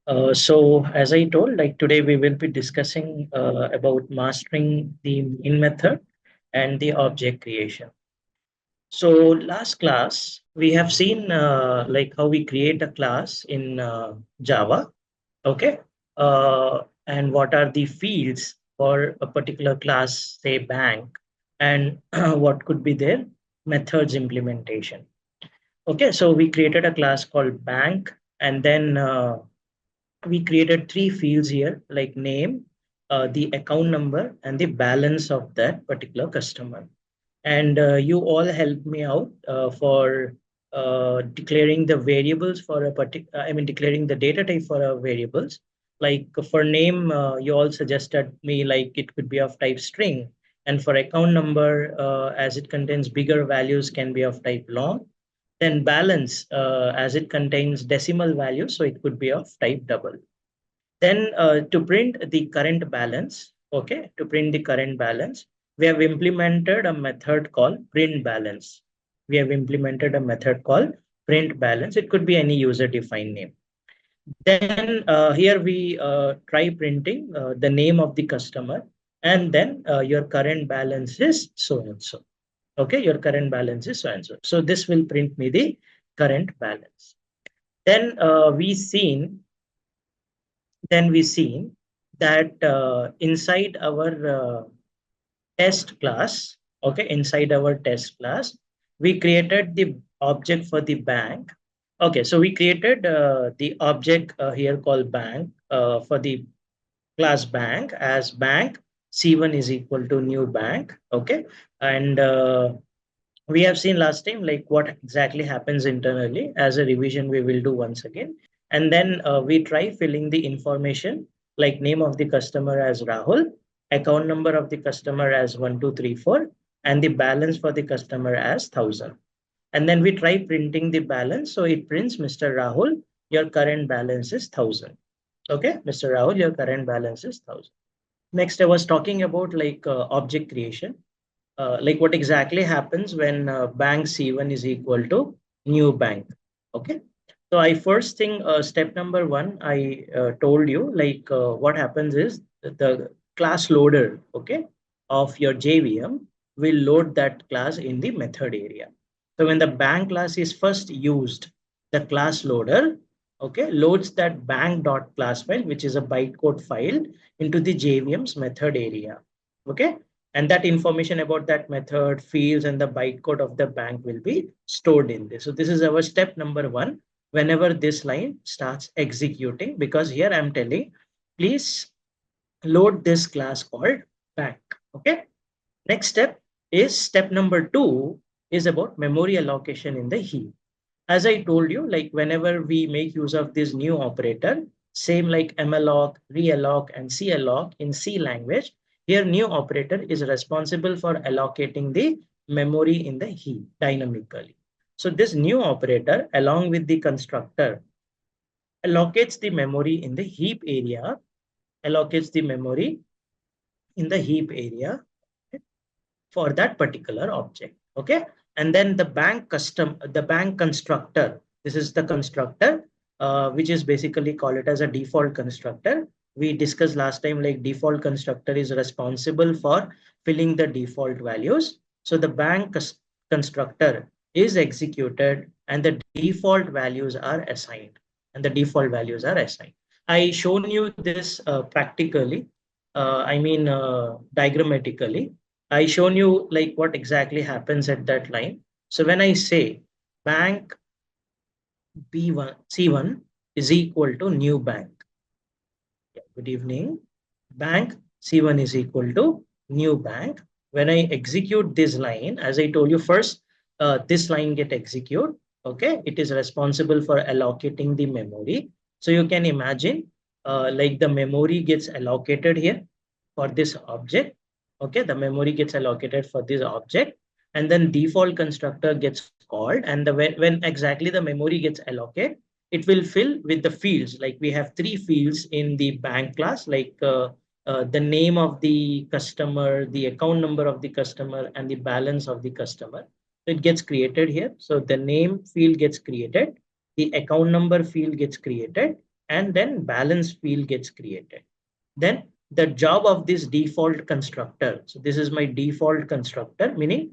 So as I told, like today we will be discussing about mastering the main method and the object creation. So last class we have seen like how we create a class in Java, okay, and what are the fields for a particular class, say bank, and what could be their methods implementation. Okay, so we created a class called bank, and then we created three fields here like name, the account number, and the balance of that particular customer. And you all helped me out for declaring the variables for a particular, I mean, declaring the data type for our variables. Like for name, you all suggested me like it could be of type string. And for account number, as it contains bigger values, can be of type long. Then balance, as it contains decimal values, so it could be of type double. Then to print the current balance, okay, to print the current balance, we have implemented a method called print balance. We have implemented a method called print balance. It could be any user defined name. Then here we try printing the name of the customer, and then your current balance is so and so. Okay, your current balance is so and so. So this will print me the current balance. Then we seen that inside our test class, okay, inside our test class, we created the object for the bank. Okay, so we created the object here called bank for the class bank as bank C1 is equal to new bank. Okay, and we have seen last time like what exactly happens internally. As a revision we will do once again, and then we try filling the information like name of the customer as Rahul, account number of the customer as 1234, and the balance for the customer as 1000. And then we try printing the balance, so it prints Mr. Rahul, your current balance is 1000. Okay, Mr. Rahul, your current balance is 1000. Next I was talking about like object creation, like what exactly happens when bank C1 is equal to new bank. Okay. So I first thing, step number one, I told you like what happens is the class loader, okay, of your JVM will load that class in the method area. So when the bank class is first used, the class loader, okay, loads that bank.class file, which is a bytecode file, into the JVM's method area. Okay, and that information about that method, fields, and the bytecode of the bank will be stored in this. So this is our step number one. Whenever this line starts executing, because here I'm telling, please load this class called bank. Okay. Next step is step number two is about memory allocation in the heap. As I told you, like whenever we make use of this new operator, same like malloc, realloc, and calloc in C language, here new operator is responsible for allocating the memory in the heap dynamically. So this new operator, along with the constructor, allocates the memory in the heap area, allocates the memory in the heap area for that particular object. Okay, and then the bank constructor, this is the constructor which is basically call it as a default constructor. We discussed last time like default constructor is responsible for filling the default values. So the constructor is executed and the default values are assigned, and the default values are assigned. I shown you this practically, diagrammatically. I shown you like what exactly happens at that line. So when I say bank B1 C1 is equal to new bank. Yeah, good evening. Bank C1 is equal to new bank. When I execute this line, as I told you first, this line get execute. Okay, it is responsible for allocating the memory. So you can imagine like the memory gets allocated here for this object. Okay, the memory gets allocated for this object, and then default constructor gets called, and when exactly the memory gets allocated, it will fill with the fields. Like we have three fields in the bank class, like the name of the customer, the account number of the customer, and the balance of the customer. So it gets created here. So the name field gets created, the account number field gets created, and then balance field gets created. Then the job of this default constructor. So this is my default constructor, meaning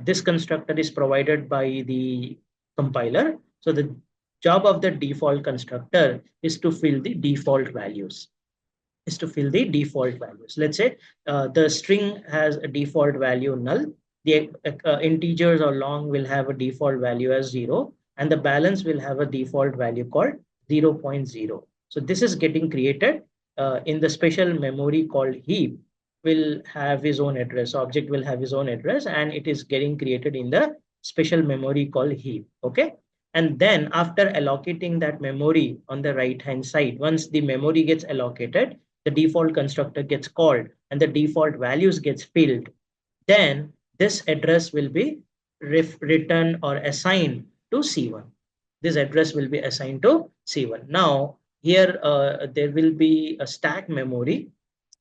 this constructor is provided by the compiler. So the job of the default constructor is to fill the default values. Let's say the string has a default value null. The integers or long will have a default value as 0, and the balance will have a default value called 0 0.0. So this is getting created in the special memory called heap. Will have his own address. Object will have his own address, and it is getting created in the special memory called heap. Okay. And then after allocating that memory on the right hand side, once the memory gets allocated, the default constructor gets called and the default values gets filled, then this address will be returned or assigned to C1. This address will be assigned to C1. Now, here there will be a stack memory.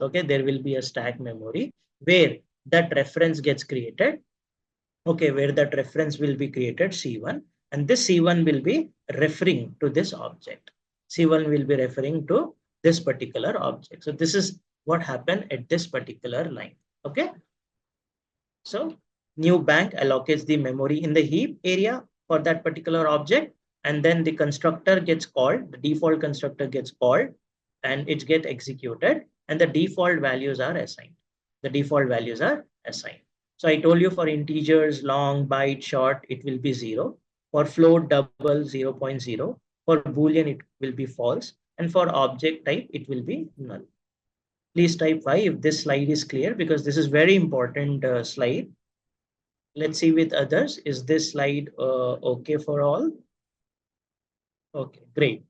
Okay, there will be a stack memory where that reference gets created. Okay, where that reference will be created C1, and this C1 will be referring to this object. C1 will be referring to this particular object. So this is what happened at this particular line. Okay. So new bank allocates the memory in the heap area for that particular object, and then the constructor gets called, the default constructor gets called, and it gets executed, and the default values are assigned. The default values are assigned. So I told you for integers, long, byte, short, it will be 0. For float, double, 0 0.0. For Boolean, it will be false. And for object type, it will be null. Please type Y if this slide is clear, because this is very important slide. Let's see with others. Is this slide okay for all? Okay, great.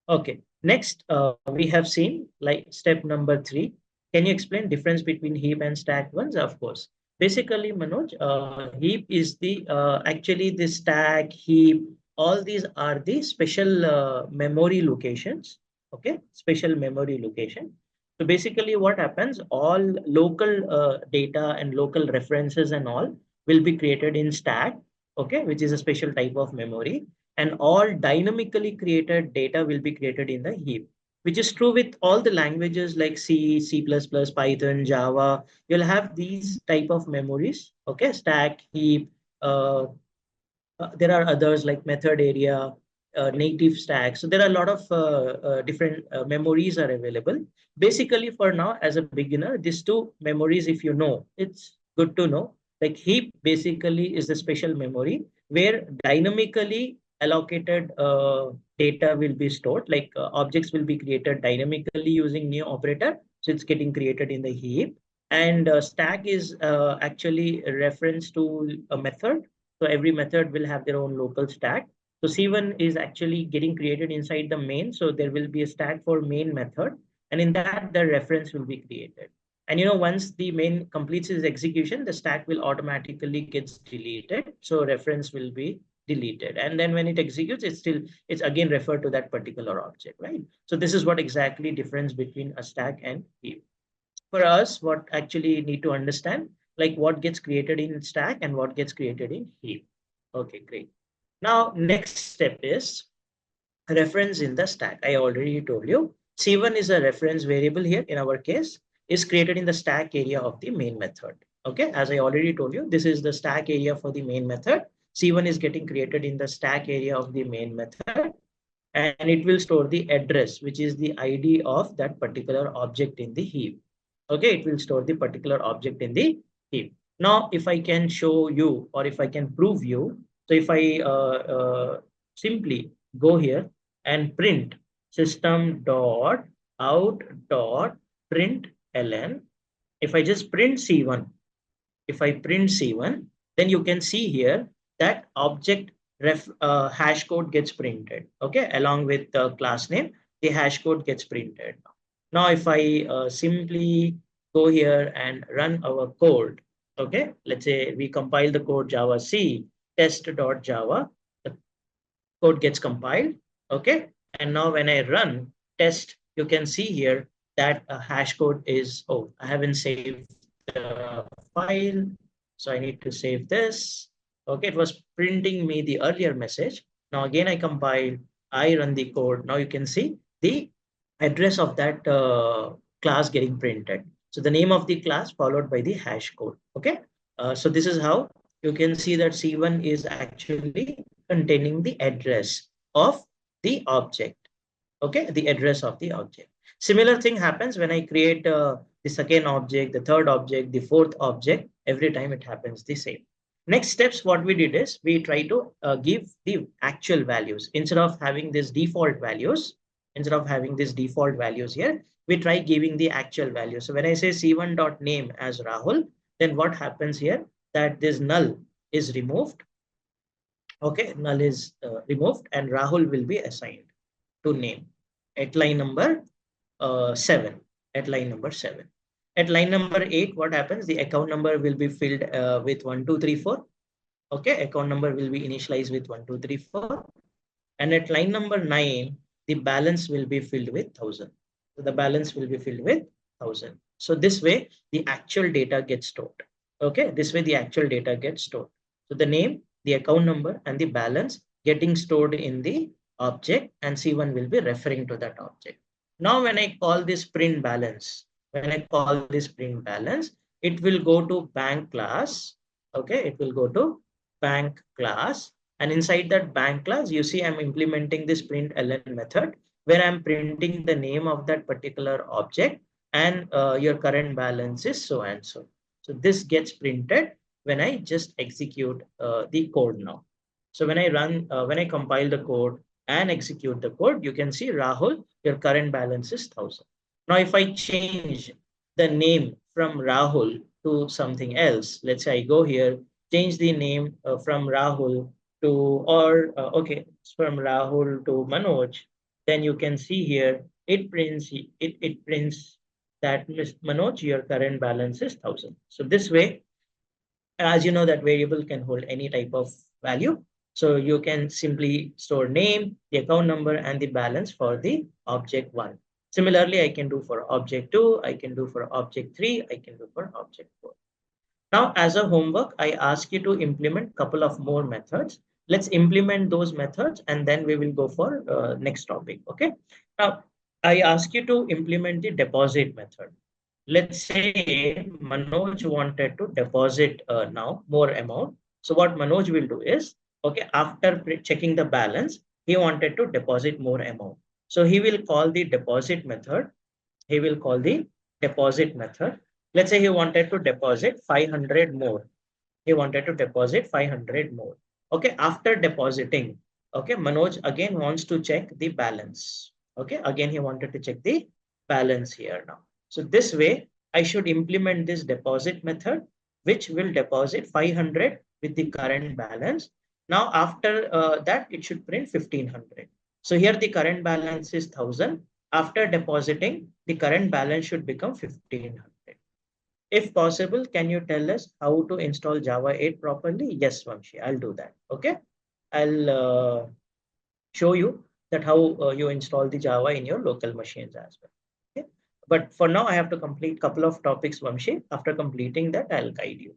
Okay, next we have seen like step number 3. Can you explain difference between heap and stack ones? Of course. Basically, Manoj, heap is the actually the stack, heap, all these are the special memory locations. Okay, special memory location. So basically what happens, all local data and local references and all will be created in stack, okay, which is a special type of memory, and all dynamically created data will be created in the heap, which is true with all the languages like C, C++, Python, Java. You'll have these type of memories, okay, stack, heap. There are others like method area, native stack. So there are a lot of different memories are available. Basically, for now, as a beginner, these two memories, if you know, it's good to know. Like heap basically is the special memory where dynamically allocated data will be stored, like objects will be created dynamically using new operator. So it's getting created in the heap. And stack is actually a reference to a method. So every method will have their own local stack. So C1 is actually getting created inside the main. So there will be a stack for main method. And in that, the reference will be created. And once the main completes its execution, the stack will automatically gets deleted. So reference will be deleted. And then when it executes, it's again referred to that particular object, right? So this is what exactly difference between a stack and heap. For us, what actually need to understand, like what gets created in stack and what gets created in heap. Okay, great. Now, next step is reference in the stack. I already told you C1 is a reference variable here in our case, is created in the stack area of the main method. Okay, as I already told you, this is the stack area for the main method. C1 is getting created in the stack area of the main method, and it will store the address, which is the ID of that particular object in the heap. Okay, it will store the particular object in the heap. Now, if I can show you or if I can prove you, so if I simply go here and print system dot out dot print ln, if I just print C1, if I print C1, then you can see here that object hash code gets printed. Okay, along with the class name, the hash code gets printed. Now, if I simply go here and run our code, okay, let's say we compile the code Java C test.java, the code gets compiled, okay, and now when I run test, you can see here that a hash code is, oh, I haven't saved the file, so I need to save this. Okay, it was printing me the earlier message. Now again I compile, I run the code. Now you can see the address of that class getting printed. So the name of the class followed by the hash code. Okay. So this is how you can see that C1 is actually containing the address of the object. Okay, the address of the object. Similar thing happens when I create the second object, the third object, the fourth object. Every time it happens the same. Next steps, what we did is we try to give the actual values instead of having this default values. Instead of having this default values here, we try giving the actual value. So when I say c1.name as Rahul, then what happens here that this null is removed. Okay, null is removed and Rahul will be assigned to name at line number 7. At line number 7. At line number 8, what happens? The account number will be filled with 1234. Okay, account number will be initialized with 1234. And at line number 9, the balance will be filled with 1000. So the balance will be filled with 1000. So this way, the actual data gets stored. Okay, this way the actual data gets stored. So the name, the account number, and the balance getting stored in the object, and C1 will be referring to that object. Now, when I call this print balance, it will go to bank class. Okay, it will go to bank class. And inside that bank class, you see I'm implementing this print ln method where I'm printing the name of that particular object and your current balance is so and so. So this gets printed when I just execute the code now. So when I compile the code and execute the code, you can see Rahul, your current balance is 1000. Now, if I change the name from Rahul to something else, let's say I go here, change the name from Rahul to, or okay, from Rahul to Manoj, then you can see here, it prints that Manoj, your current balance is 1000. So this way, as you know, that variable can hold any type of value. So you can simply store name, the account number, and the balance for the object 1. Similarly, I can do for object 2, I can do for object 3, I can do for object 4. Now, as a homework, I ask you to implement a couple of more methods. Let's implement those methods and then we will go for next topic. Okay. Now, I ask you to implement the deposit method. Let's say Manoj wanted to deposit now more amount. So what Manoj will do is, okay, after checking the balance, he wanted to deposit more amount. So he will call the deposit method. He will call the deposit method. Let's say he wanted to deposit 500 more. He wanted to deposit 500 more. Okay, after depositing, okay, Manoj again wants to check the balance. Okay, again he wanted to check the balance here now. So this way, I should implement this deposit method, which will deposit 500 with the current balance. Now, after that, it should print 1500. So here the current balance is 1000. After depositing, the current balance should become 1500. If possible, can you tell us how to install Java 8 properly? Yes, Vamshi, I'll do that. Okay, I'll show you that how you install the Java in your local machines as well. Okay, but for now, I have to complete a couple of topics, Vamshi. After completing that, I'll guide you.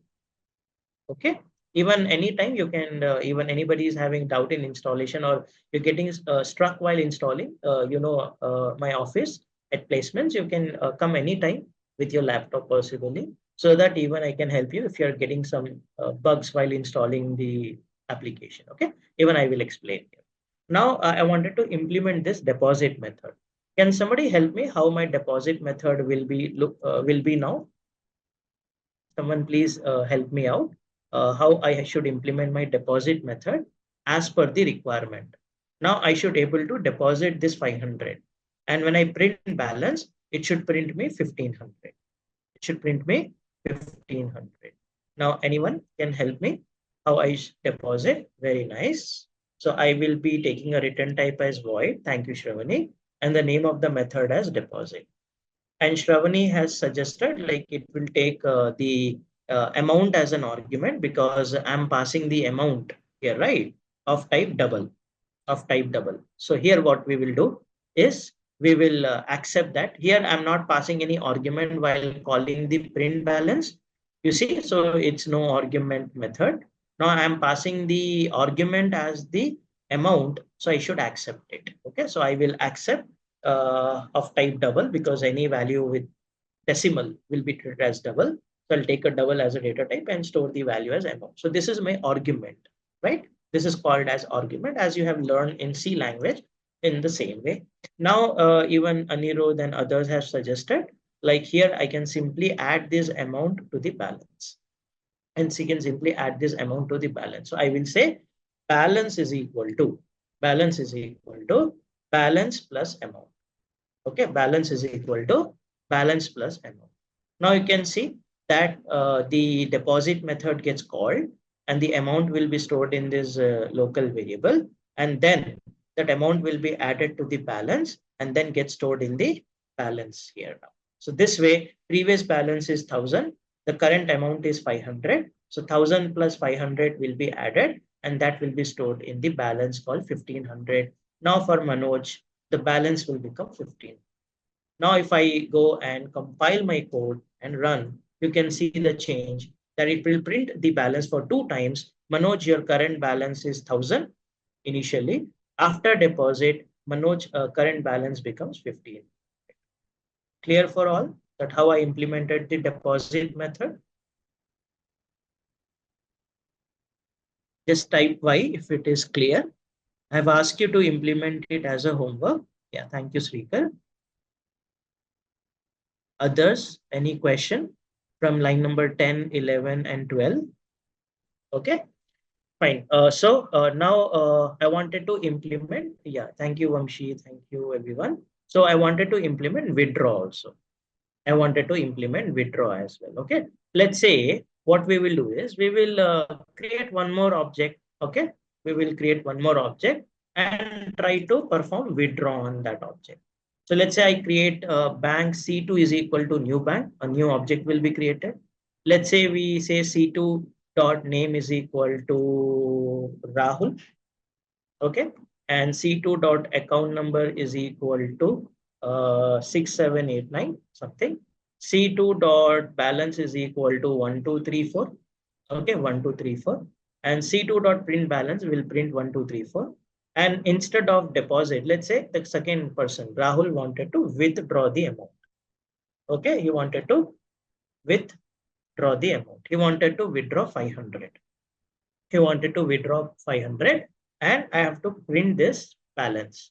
Okay, even anytime you can, even anybody is having doubt in installation or you're getting struck while installing, my office at placements, you can come anytime with your laptop possibly, so that even I can help you if you're getting some bugs while installing the application. Okay, even I will explain here. Now I wanted to implement this deposit method. Can somebody help me how my deposit method will be now? Someone please help me out how I should implement my deposit method as per the requirement. Now I should able to deposit this 500. And when I print balance, it should print me 1500. It should print me 1500. Now anyone can help me how I deposit? Very nice. So I will be taking a return type as void. Thank you, Shravani. And the name of the method as deposit. And Shravani has suggested like it will take the amount as an argument because I'm passing the amount here, right? Of type double, So here what we will do is we will accept that. Here I'm not passing any argument while calling the print balance. You see, so it's no argument method. Now I'm passing the argument as the amount, so I should accept it. Okay, so I will accept of type double, because any value with decimal will be treated as double. So I'll take a double as a data type and store the value as amount. So this is my argument, right? This is called as argument, as you have learned in C language in the same way. Now, even Anirudh and others have suggested, like here, I can simply add this amount to the balance. And she can simply add this amount to the balance. So I will say balance is equal to balance plus amount. Okay, balance is equal to balance plus amount. Now you can see that the deposit method gets called and the amount will be stored in this local variable, and then that amount will be added to the balance and then get stored in the balance here now. So this way, previous balance is 1000, the current amount is 500. So 1000 plus 500 will be added and that will be stored in the balance called 1500. Now for Manoj, the balance will become 15. Now, if I go and compile my code and run, you can see the change that it will print the balance for 2 times. Manoj, your current balance is 1000 initially. After deposit, Manoj, current balance becomes 15. Clear for all that how I implemented the deposit method? Just type Y if it is clear. I have asked you to implement it as a homework. Yeah, thank you, Srikar. Others, any question from line number 10, 11, and 12? Okay, fine. Now I wanted to implement, yeah, thank you, Vamshi, thank you, everyone. So I wanted to implement withdraw also. I wanted to implement withdraw as well. Okay, let's say what we will do is we will create one more object. Okay, we will create one more object and try to perform withdraw on that object. So let's say I create bank C2 is equal to new bank, a new object will be created. Let's say we say C2 dot name is equal to Rahul. Okay, and C2 dot account number is equal to 6789 something. C2 dot balance is equal to 1234. Okay, 1234. And C2 dot print balance will print 1234. And instead of deposit, let's say the second person, Rahul, wanted to withdraw the amount. Okay, he wanted to withdraw the amount. He wanted to withdraw 500. He wanted to withdraw 500 and I have to print this balance.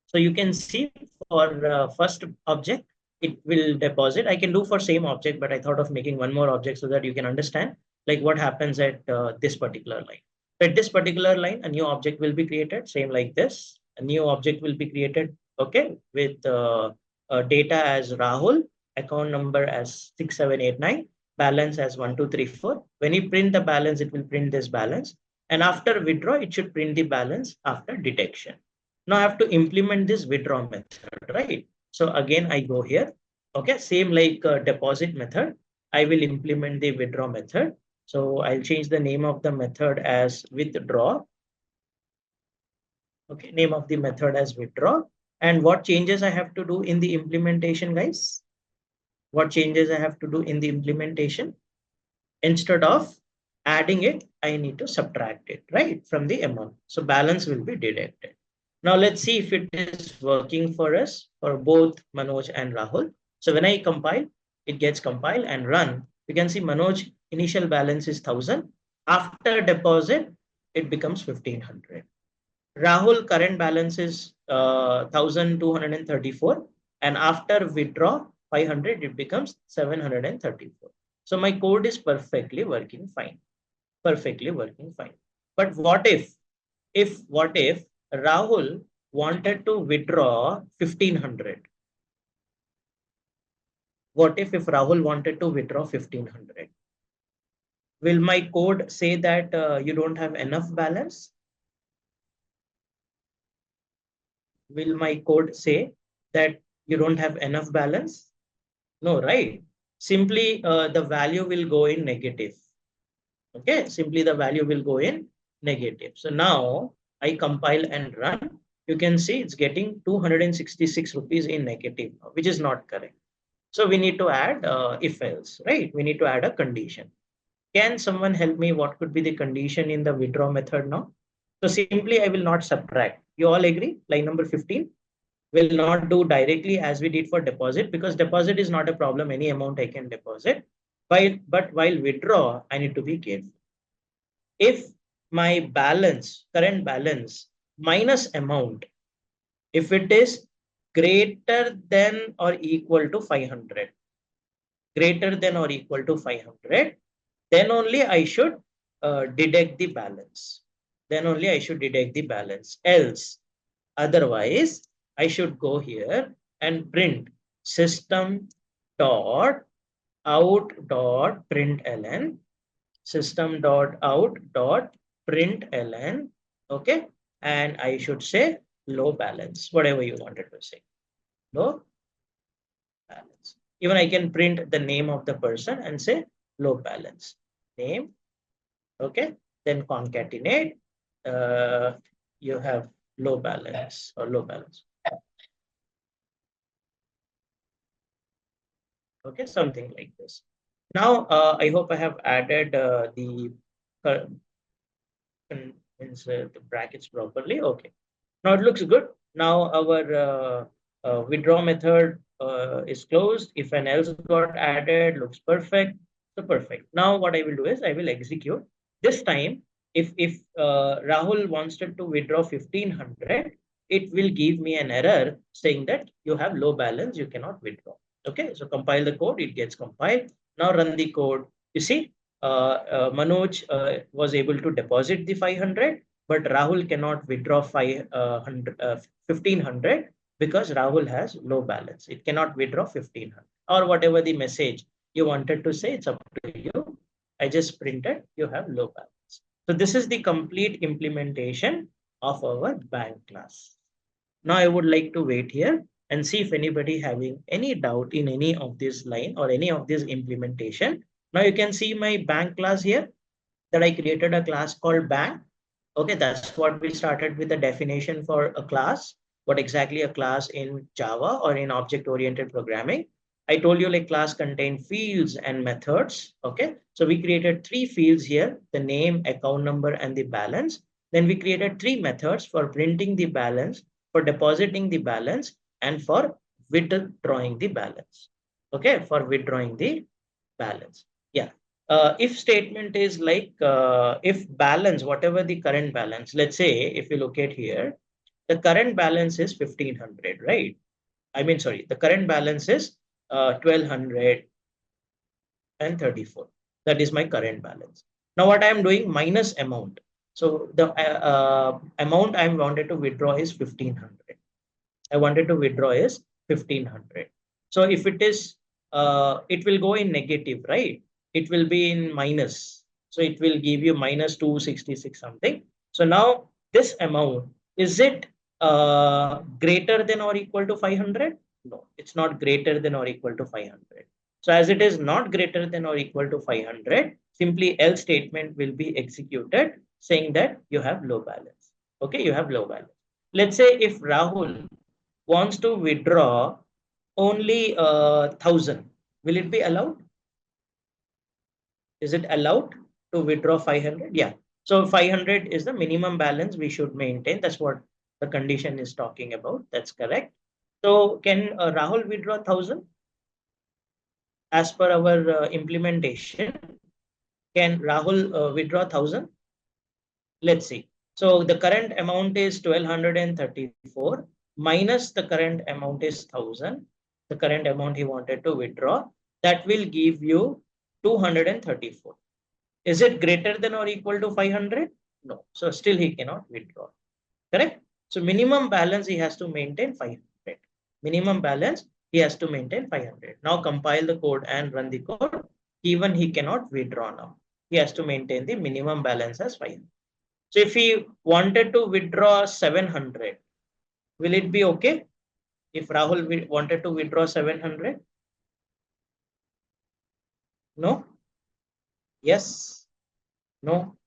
So you can see for first object, it will deposit. I can do for same object, but I thought of making one more object so that you can understand like what happens at this particular line. So at this particular line, a new object will be created, same like this. A new object will be created, okay, with data as Rahul, account number as 6789, balance as 1234. When you print the balance, it will print this balance. And after withdraw, it should print the balance after detection. Now I have to implement this withdraw method, right? So again, I go here. Okay, same like deposit method. I will implement the withdraw method. So I'll change the name of the method as withdraw. Okay, name of the method as withdraw. And what changes I have to do in the implementation, guys? What changes I have to do in the implementation? Instead of adding it, I need to subtract it, right, from the amount. So balance will be deducted. Now let's see if it is working for us for both Manoj and Rahul. So when I compile, it gets compiled and run. You can see Manoj initial balance is 1000. After deposit, it becomes 1500. Rahul current balance is 1234. And after withdraw 500, it becomes 734. So my code is perfectly working fine. Perfectly working fine. But what if Rahul wanted to withdraw 1500? What if Rahul wanted to withdraw 1500? Will my code say that you don't have enough balance? Will my code say that you don't have enough balance? No, right? Simply the value will go in negative. Okay, simply the value will go in negative. So now I compile and run. You can see it's getting 266 rupees in negative, which is not correct. So we need to add if else, right? We need to add a condition. Can someone help me? What could be the condition in the withdraw method now? So simply I will not subtract. You all agree? Line number 15 will not do directly as we did for deposit, because deposit is not a problem. Any amount I can deposit. But while withdraw, I need to be careful. If my balance, current balance minus amount, if it is greater than or equal to 500, greater than or equal to 500, then only I should deduct the balance. Then only I should deduct the balance. Else, otherwise, I should go here and print system dot out dot println, system dot out dot println. Okay, and I should say low balance, whatever you wanted to say. Low balance. Even I can print the name of the person and say low balance name. Okay, then concatenate. You have low balance or low balance. Okay, something like this. Now, I hope I have added the brackets properly. Okay. Now it looks good. Now our withdraw method is closed. If an else got added, looks perfect. So perfect. Now what I will do is I will execute. This time, if Rahul wanted to withdraw 1500, it will give me an error saying that you have low balance, you cannot withdraw. Okay, so compile the code, it gets compiled. Now run the code. You see, Manoj was able to deposit the 500, but Rahul cannot withdraw 1500 because Rahul has low balance. It cannot withdraw 1500 or whatever the message you wanted to say. It's up to you. I just printed you have low balance. So this is the complete implementation of our bank class. Now I would like to wait here and see if anybody having any doubt in any of this line or any of this implementation. Now you can see my bank class here, that I created a class called bank. Okay, that's what we started with the definition for a class. What exactly a class in Java or in object-oriented programming. I told you like class contain fields and methods. Okay, so we created 3 fields here, the name, account number, and the balance. Then we created 3 methods for printing the balance, for depositing the balance, and for withdrawing the balance. Okay, for withdrawing the balance. Yeah. If statement is like if balance, whatever the current balance, let's say if you look at here, the current balance is 1500, right? I mean, sorry, the current balance is 1234. That is my current balance. Now what I am doing, minus amount. So the amount I wanted to withdraw is 1500. I wanted to withdraw is 1500. So if it is, it will go in negative, right? It will be in minus. So it will give you minus 266 something. So now this amount, is it greater than or equal to 500? No, it's not greater than or equal to 500. So as it is not greater than or equal to 500, simply else statement will be executed saying that you have low balance. Okay, you have low balance. Let's say if Rahul wants to withdraw only 1000, will it be allowed? Is it allowed to withdraw 500? Yeah. So 500 is the minimum balance we should maintain. That's what the condition is talking about. That's correct. So can Rahul withdraw 1000? As per our implementation, can Rahul withdraw 1000? Let's see. So the current amount is 1234 minus the current amount is 1000. The current amount he wanted to withdraw, that will give you 234. Is it greater than or equal to 500? No. So still he cannot withdraw. Correct? So minimum balance he has to maintain 500. Minimum balance he has to maintain 500. Now compile the code and run the code. Even he cannot withdraw now. He has to maintain the minimum balance as 500. So if he wanted to withdraw 700, will it be okay? If Rahul wanted to withdraw 700? No? Yes? No?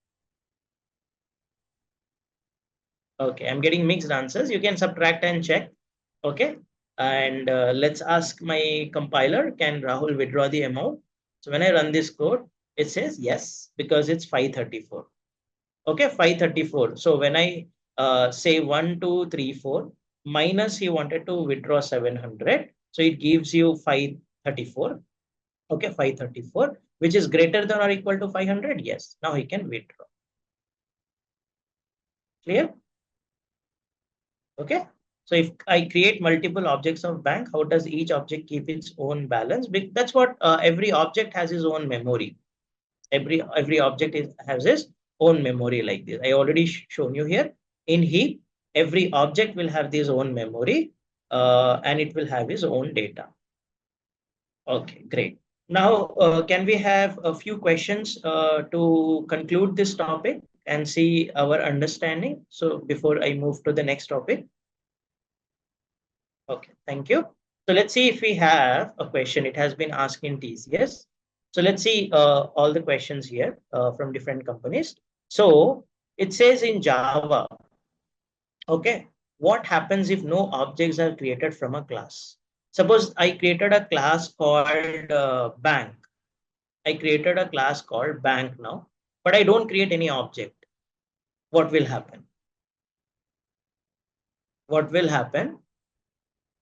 Okay, I'm getting mixed answers. You can subtract and check. Okay. And let's ask my compiler, can Rahul withdraw the amount? So when I run this code, it says yes, because it's 534. Okay, 534. So when I say 1, 2, 3, 4, minus he wanted to withdraw 700. So it gives you 534. Okay, 534, which is greater than or equal to 500. Yes, now he can withdraw. Clear? Okay. So if I create multiple objects of bank, how does each object keep its own balance? That's what every object has its own memory. Every object has its own memory like this. I already shown you here. In heap, every object will have its own memory and it will have its own data. Okay, great. Now, can we have a few questions to conclude this topic and see our understanding? So before I move to the next topic. Okay, thank you. So let's see if we have a question. It has been asked in TCS. So let's see all the questions here from different companies. So it says in Java, okay, what happens if no objects are created from a class? Suppose I created a class called bank. I created a class called bank now, but I don't create any object. What will happen? What will happen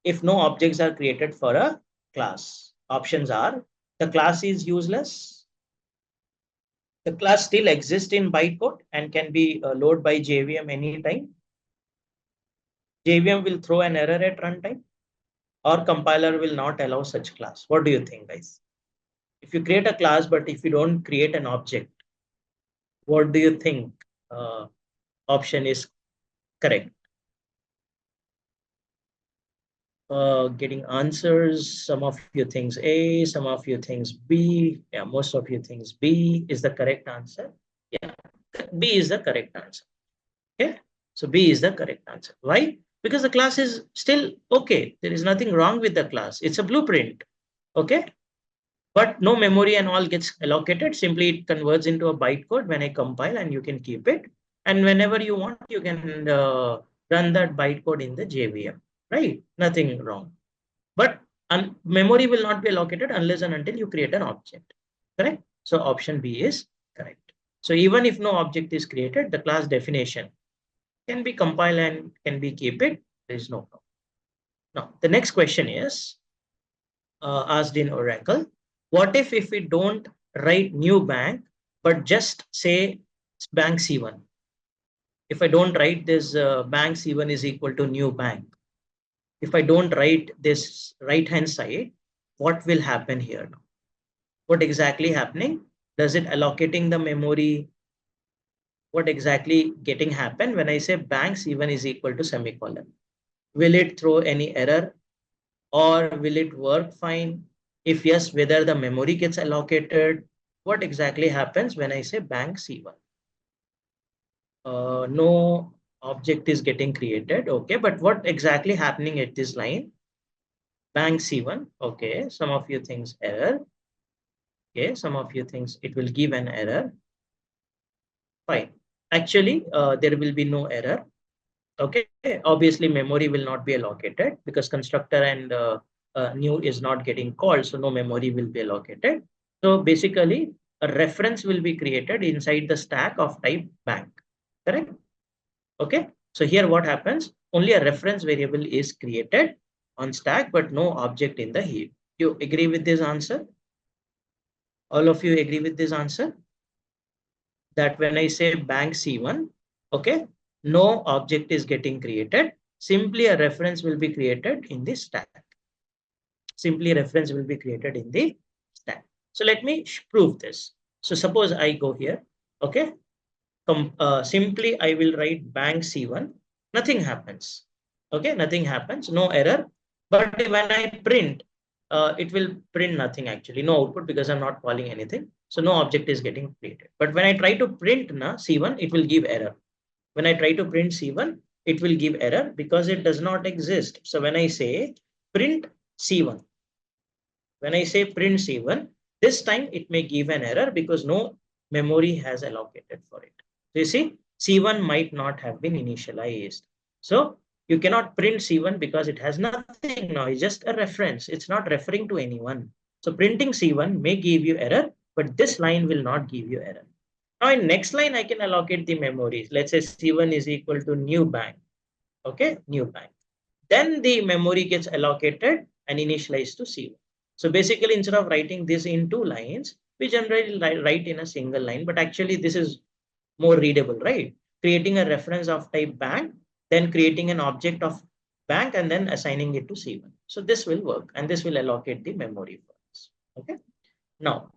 if no objects are created for a class? Options are: the class is useless, the class still exists in bytecode and can be loaded by JVM anytime, JVM will throw an error at runtime, or compiler will not allow such class. What do you think, guys? If you create a class, but if you don't create an object, what do you think option is correct? Getting answers. Some of you thinks A, some of you thinks B. Yeah, most of you thinks B is the correct answer. Yeah, B is the correct answer. Okay, so B is the correct answer. Why? Because the class is still okay. There is nothing wrong with the class. It's a blueprint. Okay, but no memory and all gets allocated. Simply it converts into a bytecode when I compile, and you can keep it. And whenever you want, you can run that bytecode in the JVM. Right? Nothing wrong. But memory will not be allocated unless and until you create an object. Correct? So option B is correct. So even if no object is created, the class definition can be compiled and can be keep it. There is no problem. Now, the next question is asked in Oracle. What if we don't write new bank, but just say bank C1? If I don't write this bank C1 is equal to new bank, if I don't write this right hand side, what will happen here now? What exactly happening? Does it allocating the memory? What exactly getting happen when I say bank C1 is equal to semicolon? Will it throw any error, or will it work fine? If yes, whether the memory gets allocated? What exactly happens when I say bank C1? No object is getting created. Okay, but what exactly happening at this line? Bank C1. Okay, some of you thinks error. Okay, some of you thinks it will give an error. Fine. Actually, there will be no error. Okay, obviously memory will not be allocated because constructor and new is not getting called, so no memory will be allocated. So basically, a reference will be created inside the stack of type bank. Correct? Okay. So here what happens? Only a reference variable is created on stack, but no object in the heap. You agree with this answer? All of you agree with this answer? That when I say bank C1, okay, no object is getting created. Simply a reference will be created in the stack. Simply a reference will be created in the stack. So let me prove this. So suppose I go here, okay, simply I will write bank C1, nothing happens. Okay, nothing happens, no error. But when I print, it will print nothing actually, no output because I'm not calling anything. So no object is getting created. But when I try to print C1, it will give error. When I try to print C1, it will give error because it does not exist. So when I say print C1, when I say print C1, this time it may give an error because no memory has allocated for it. So you see, C1 might not have been initialized. So you cannot print C1 because it has nothing now. It's just a reference. It's not referring to anyone. So printing C1 may give you error, but this line will not give you error. Now in next line, I can allocate the memories. Let's say C1 is equal to new bank. Okay, new bank. Then the memory gets allocated and initialized to C1. So basically, instead of writing this in two lines, we generally write in a single line, but actually this is more readable, right? Creating a reference of type bank, then creating an object of bank and then assigning it to C1. So this will work and this will allocate the memory for us. Okay. Now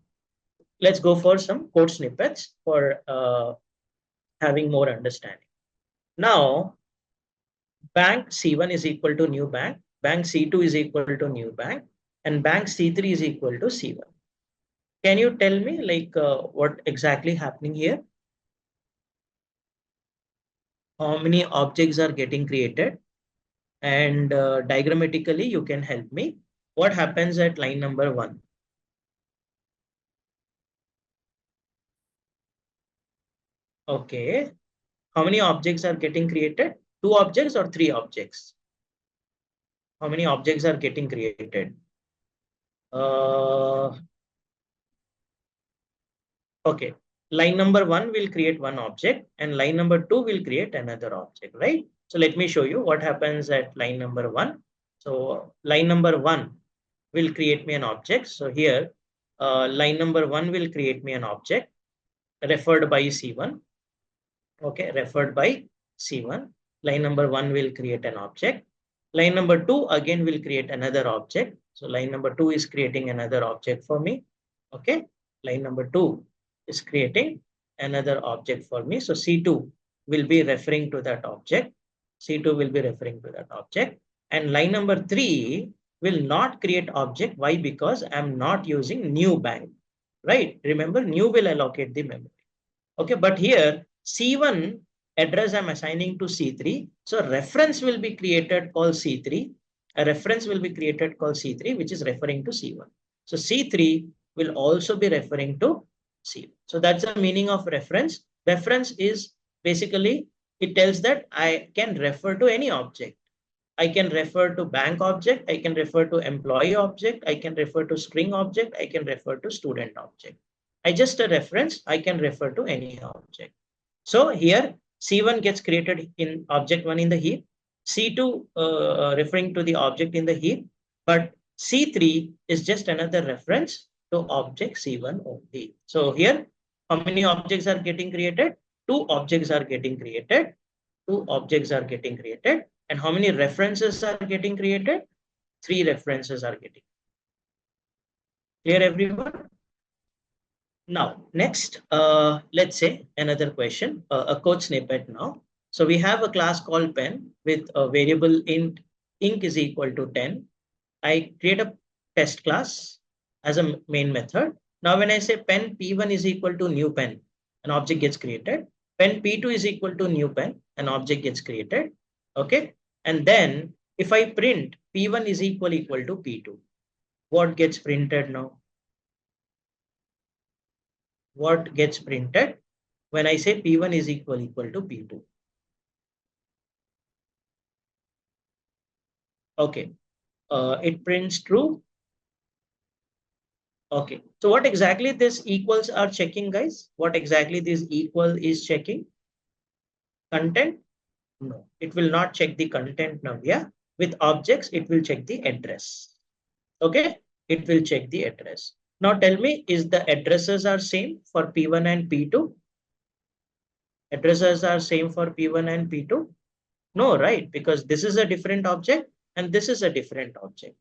let's go for some code snippets for having more understanding. Now bank C1 is equal to new bank C2 is equal to new bank, and bank C3 is equal to C1. Can you tell me like what exactly happening here? How many objects are getting created? And diagrammatically, you can help me. What happens at line number 1? Okay. How many objects are getting created? 2 objects or 3 objects? How many objects are getting created? Uh, okay. Line number 1 will create one object and line number 2 will create another object, right? So let me show you what happens at line number 1. So line number 1 will create me an object. So here, line number 1 will create me an object referred by C1. Okay, referred by C1. Line number 1 will create an object. Line number 2 again will create another object. So line number 2 is creating another object for me. Okay, line number 2 is creating another object for me. So C2 will be referring to that object. C2 will be referring to that object. And line number 3 will not create object. Why? Because I'm not using new bank, right? Remember, new will allocate the memory. Okay, but here C1 address I'm assigning to C3. So reference will be created called C3. A reference will be created called C3, which is referring to C1. So C3 will also be referring to C1. So that's the meaning of reference. Reference is basically, it tells that I can refer to any object. I can refer to bank object. I can refer to employee object. I can refer to string object. I can refer to student object. I just a reference. I can refer to any object. So here C1 gets created in object 1 in the heap. C2 referring to the object in the heap. But C3 is just another reference to object C1 only. So here, how many objects are getting created? 2 objects are getting created. 2 objects are getting created. And how many references are getting created? 3 references are getting. Clear, everyone? Now, next, let's say another question, a code snippet now. So we have a class called pen with a variable int ink is equal to 10. I create a test class as a main method. Now, when I say pen p1 is equal to new pen, an object gets created. Pen p2 is equal to new pen, an object gets created. Okay. And then if I print p1 is equal to p2, what gets printed now? What gets printed when I say P1 is equal to P2? Okay, it prints true. Okay, so what exactly this equals are checking, guys? What exactly this equal is checking? Content? No, it will not check the content now. Yeah, with objects, it will check the address. Okay, it will check the address. Now tell me, is the addresses are same for P1 and P2? Addresses are same for P1 and P2? No, right? Because this is a different object and this is a different object.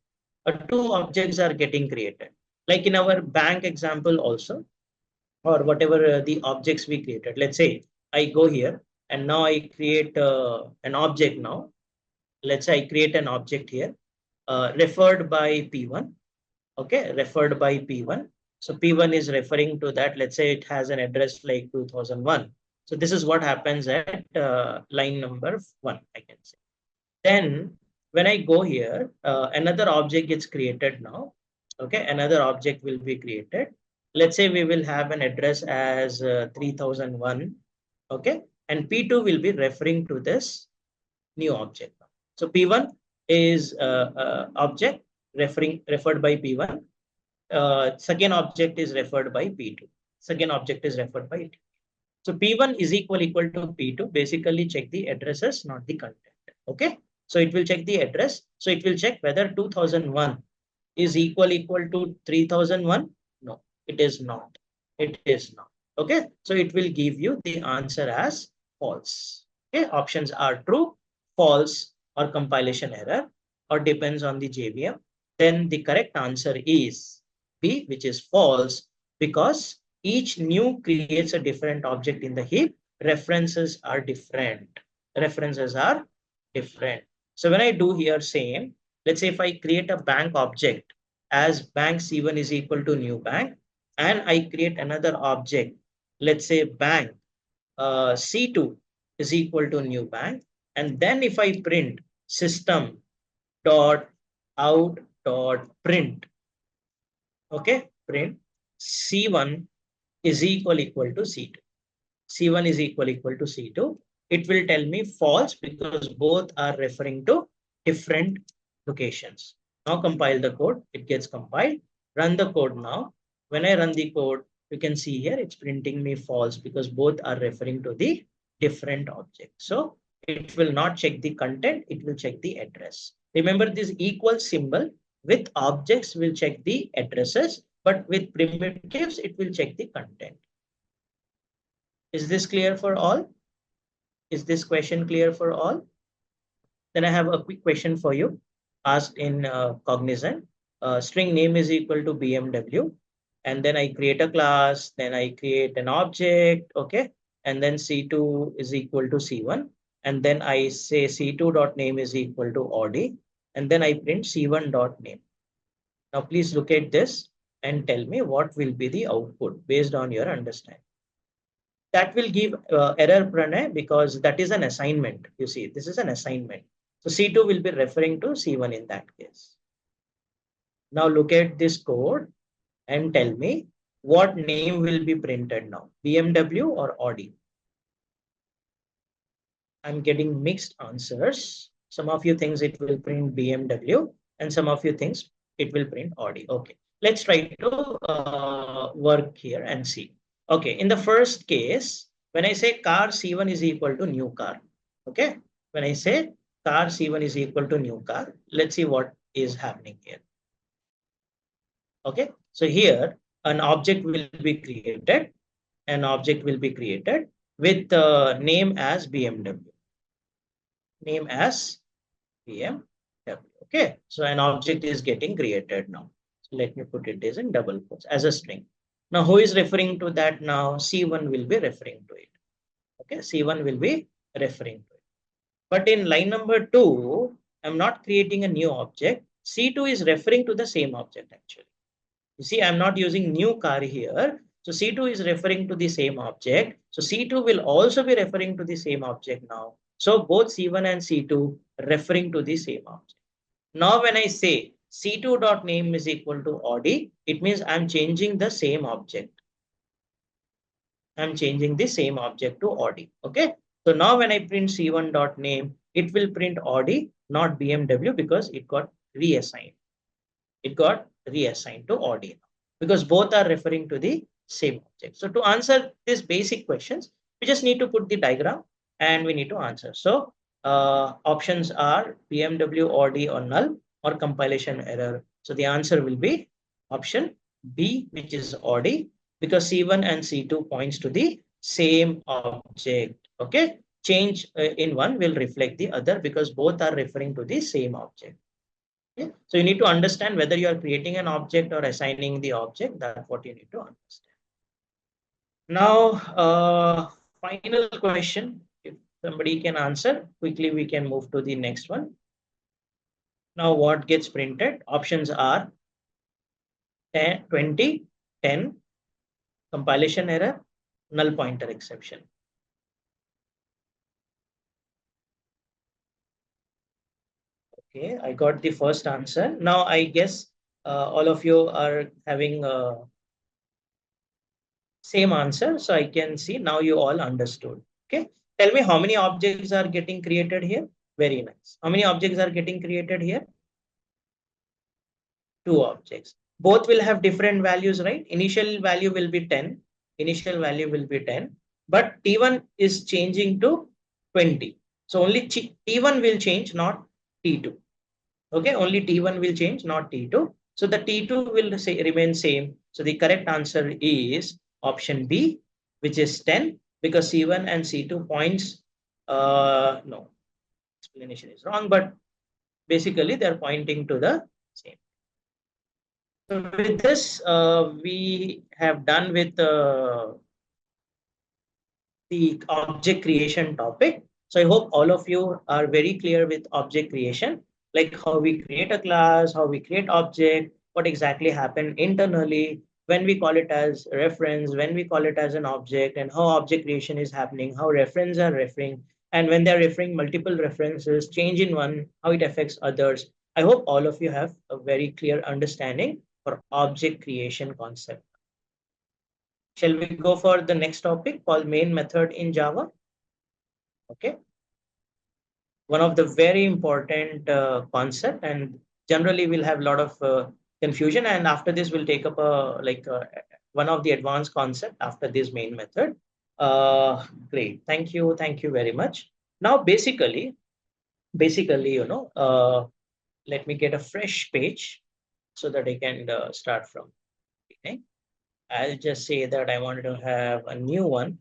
Two objects are getting created. Like in our bank example also, or whatever the objects we created. Let's say I go here and now I create an object now. Let's say I create an object here referred by P1. Okay, referred by P1. So P1 is referring to that. Let's say it has an address like 2001. So this is what happens at line number 1, I can say. Then when I go here, another object gets created now. Okay, another object will be created. Let's say we will have an address as 3001. Okay, and P2 will be referring to this new object. So P1 is object referred by P1. Second object is referred by P2. Second object is referred by P2. So P1 is equal to P2. Basically check the addresses, not the content. Okay. So it will check the address. So it will check whether 2001 is equal to 3001. No, it is not. It is not. Okay. So it will give you the answer as false. Okay. Options are true, false, or compilation error, or depends on the JVM. Then the correct answer is B, which is false, because each new creates a different object in the heap. References are different. References are different. So when I do here same, let's say if I create a bank object as bank C1 is equal to new bank, and I create another object, let's say bank C2 is equal to new bank, and then if I print system dot out dot print, okay, print C1 is equal to C2. C1 is equal to C2. It will tell me false because both are referring to different locations. Now compile the code. It gets compiled. Run the code now. When I run the code, you can see here it's printing me false because both are referring to the different object. So it will not check the content. It will check the address. Remember this equal symbol with objects will check the addresses, but with primitives, it will check the content. Is this clear for all? Is this question clear for all? Then I have a quick question for you asked in Cognizant. String name is equal to BMW. And then I create a class, then I create an object, okay? And then C2 is equal to C1. And then I say C2 dot name is equal to Audi. And then I print C1 dot name. Now please look at this and tell me what will be the output based on your understanding. That will give error Pranay because that is an assignment. You see, this is an assignment. So C2 will be referring to C1 in that case. Now look at this code and tell me what name will be printed now, BMW or Audi. I'm getting mixed answers. Some of you thinks it will print BMW and some of you thinks it will print Audi. Okay, let's try to work here and see. Okay, in the first case, when I say car C1 is equal to new car, okay, when I say car C1 is equal to new car, let's see what is happening here. Okay, so here an object will be created, with name as BMW, name as BMW. Okay, so an object is getting created now. So let me put it as in double quotes as a string. Now, who is referring to that now? C1 will be referring to it. Okay, C1 will be referring to it. But in line number 2, I'm not creating a new object. C2 is referring to the same object actually. You see, I'm not using new car here. So C2 is referring to the same object. So C2 will also be referring to the same object now. So both C1 and C2 referring to the same object. Now, when I say C2 dot name is equal to Audi, it means I'm changing the same object. I'm changing the same object to Audi. Okay. So now when I print C1 dot name, it will print Audi, not BMW, because it got reassigned. It got reassigned to Audi because both are referring to the same object. So to answer these basic questions, we just need to put the diagram and we need to answer. So options are BMW, Audi, or null, or compilation error. So the answer will be option B, which is Audi, because C1 and C2 points to the same object. Okay, change in one will reflect the other because both are referring to the same object. Okay? So you need to understand whether you are creating an object or assigning the object. That's what you need to understand. Now, final question. If somebody can answer quickly, we can move to the next one. Now, what gets printed? Options are 10, 20, 10, compilation error, null pointer exception. Okay, I got the first answer. Now, I guess all of you are having same answer. So I can see now you all understood. Okay, tell me how many objects are getting created here. Very nice. How many objects are getting created here? 2 objects. Both will have different values, right? Initial value will be 10. Initial value will be 10. but T1 is changing to 20. So only T1 will change, not T2. Okay, only T1 will change, not T2. So the T2 will remain same. So the correct answer is option B, which is 10, because C1 and C2 points, no, explanation is wrong, but basically they're pointing to the same. So with this, we have done with the object creation topic. So I hope all of you are very clear with object creation, like how we create a class, how we create object, what exactly happened internally, when we call it as reference, when we call it as an object, and how object creation is happening, how references are referring, and when they're referring multiple references, change in one, how it affects others. I hope all of you have a very clear understanding for object creation concept. Shall we go for the next topic called main method in Java? Okay. One of the very important concept, and generally we'll have a lot of confusion. And after this, we'll take up one of the advanced concept after this main method. Great. Thank you. Thank you very much. Now, basically, let me get a fresh page so that I can start from beginning. I'll just say that I wanted to have a new one.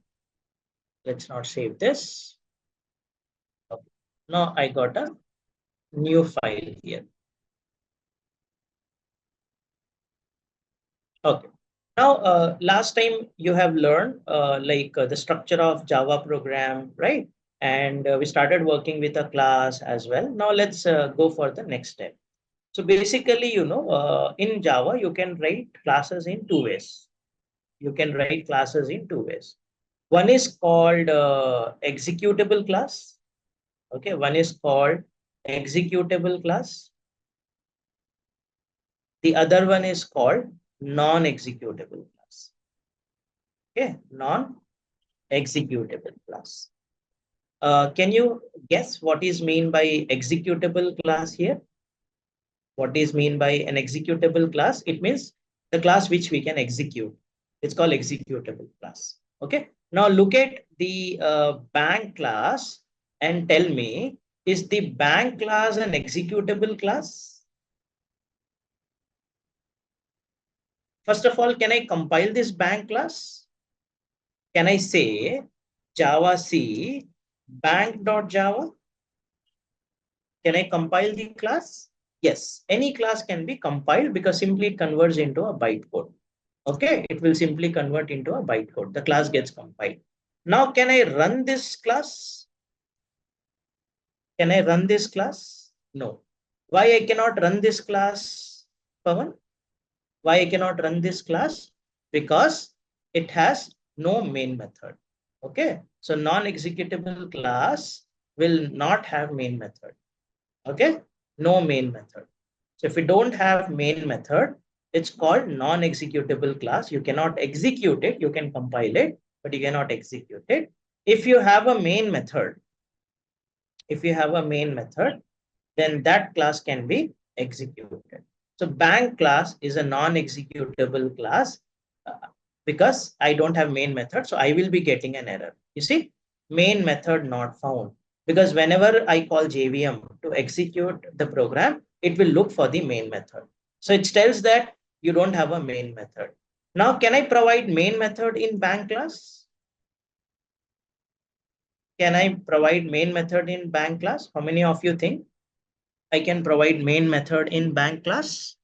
Let's not save this. Okay. Now I got a new file here. Okay. Now, last time you have learned the structure of Java program, right? And we started working with a class as well. Now let's go for the next step. So basically, in Java, you can write classes in two ways. You can write classes in two ways. One is called executable class. Okay, one is called executable class. The other one is called non-executable class. Okay, non-executable class. Can you guess what is mean by executable class here? What is mean by an executable class? It means the class which we can execute. It's called executable class. Okay. Now look at the bank class and tell me, is the bank class an executable class? First of all, can I compile this bank class? Can I say Java C bank.java? Can I compile the class? Yes, any class can be compiled because simply it converts into a bytecode. Okay, it will simply convert into a bytecode. The class gets compiled. Now, can I run this class? Can I run this class? No. Why I cannot run this class, Pawan? Why I cannot run this class? Because it has no main method. Okay, so non-executable class will not have main method. Okay, no main method. So if we don't have main method, it's called non-executable class. You cannot execute it. You can compile it, but you cannot execute it. If you have a main method, then that class can be executed. So bank class is a non-executable class because I don't have main method. So I will be getting an error. You see, main method not found. Because whenever I call JVM to execute the program, it will look for the main method. So it tells that you don't have a main method. Now, can I provide main method in bank class? Can I provide main method in bank class? How many of you think I can provide main method in bank class?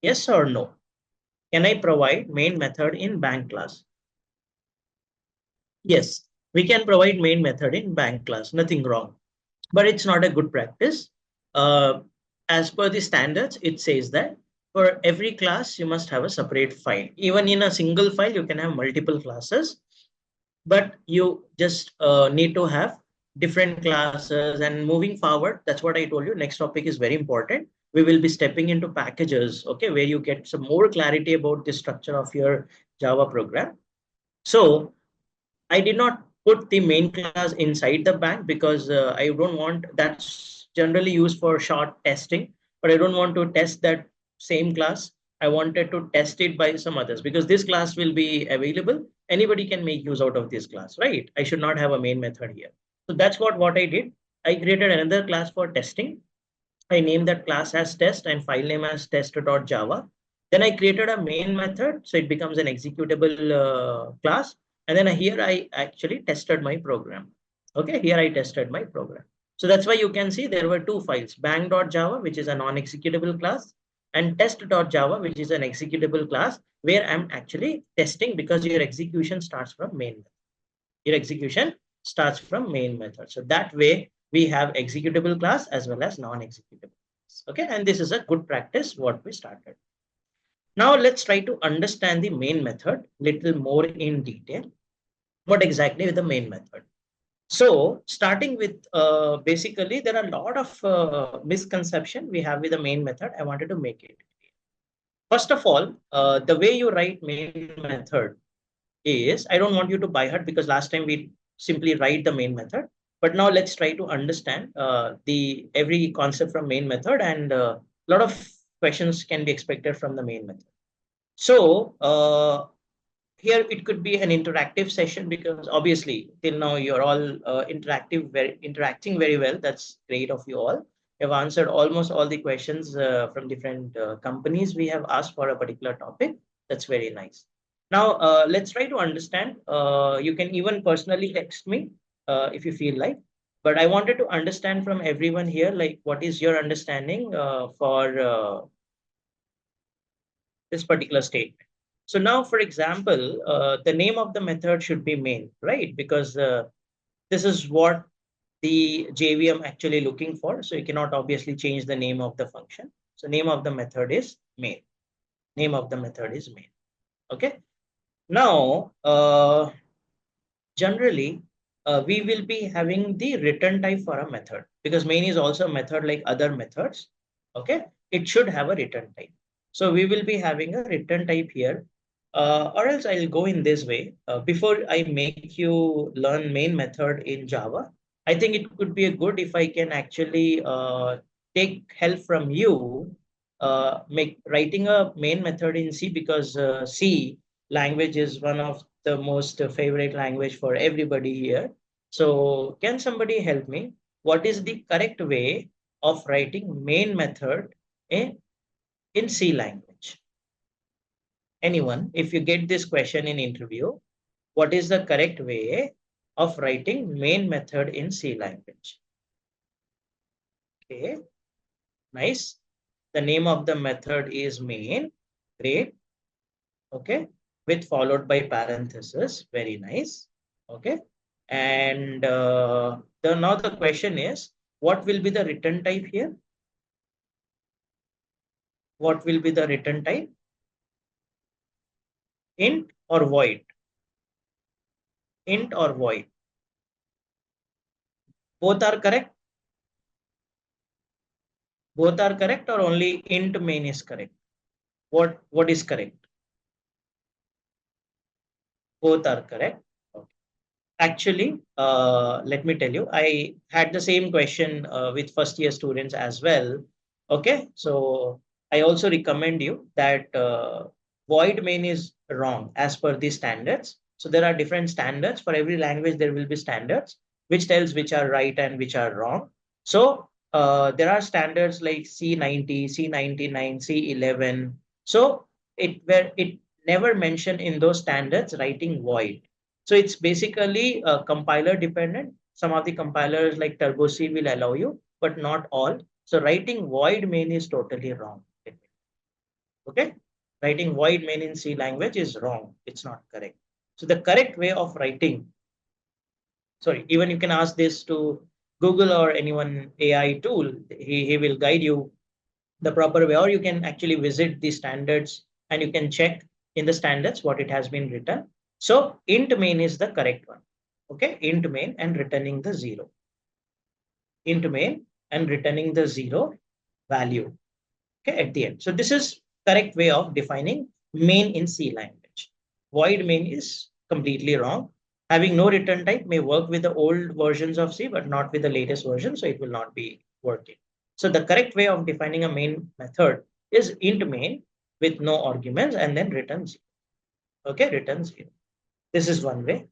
Yes or no? Can I provide main method in bank class? Yes, we can provide main method in bank class, nothing wrong. But it's not a good practice. As per the standards, it says that for every class, you must have a separate file. Even in a single file, you can have multiple classes, but you just need to have different classes. And moving forward, that's what I told you. Next topic is very important. We will be stepping into packages, okay, where you get some more clarity about the structure of your Java program. So I did not put the main class inside the bank because I don't want, that's generally used for short testing, but I don't want to test that same class I wanted to test it by some others because this class will be available. Anybody can make use out of this class, right? I should not have a main method here. So that's what I did. I created another class for testing. I named that class as test and file name as test.java. Then I created a main method, so it becomes an executable class. And then here I actually tested my program. Okay, here I tested my program. So that's why you can see there were two files, bang.java, which is a non-executable class, and test.java, which is an executable class, where I'm actually testing because your execution starts from main. Your execution starts from main method. So that way we have executable class as well as non-executable class. Okay, and this is a good practice what we started. Now let's try to understand the main method little more in detail. What exactly is the main method? So starting with basically there are a lot of misconception we have with the main method. I wanted to make it. First of all, the way you write main method is, I don't want you to by heart because last time we simply write the main method. But now let's try to understand the every concept from main method, and a lot of questions can be expected from the main method. So here it could be an interactive session because obviously till now you're all interacting very well. That's great of you all. You've answered almost all the questions from different companies we have asked for a particular topic. That's very nice. Now let's try to understand. You can even personally text me if you feel like. But I wanted to understand from everyone here, like what is your understanding for this particular statement. So now, for example, the name of the method should be main, right? Because this is what the JVM actually looking for. So you cannot obviously change the name of the function. So name of the method is main. Name of the method is main. Okay. Now, generally, we will be having the return type for a method because main is also a method like other methods. Okay. It should have a return type. So we will be having a return type here. Or else I'll go in this way. Before I make you learn main method in Java, I think it could be a good if I can actually take help from you, make writing a main method in C because C language is one of the most favorite language for everybody here. So can somebody help me? What is the correct way of writing main method in C language? Anyone, if you get this question in interview, what is the correct way of writing main method in C language? Okay, nice. The name of the method is main. Great. Okay, with followed by parenthesis. Very nice. Okay, and now the question is, what will be the return type here? What will be the return type? Int or void? Int or void? Both are correct. Both are correct, or only int main is correct? What is correct? Both are correct. Okay. Actually, let me tell you, I had the same question with first year students as well. Okay, so I also recommend you that void main is wrong as per the standards. So there are different standards for every language. There will be standards which tells which are right and which are wrong. So there are standards like C90, C99, C11. So it never mentioned in those standards writing void. So it's basically compiler dependent. Some of the compilers like Turbo C will allow you, but not all. So writing void main is totally wrong. Okay, writing void main in C language is wrong. It's not correct. So the correct way of writing, sorry, even you can ask this to Google or anyone AI tool. He will guide you the proper way, or you can actually visit the standards and you can check in the standards what it has been written. So int main is the correct one. Okay, int main and returning the zero. Int main and returning the zero value. Okay, at the end. So this is correct way of defining main in C language. Void main is completely wrong. Having no return type may work with the old versions of C, but not with the latest version, so it will not be working. So the correct way of defining a main method is int main with no arguments and then return 0. Okay, return 0. This is one way.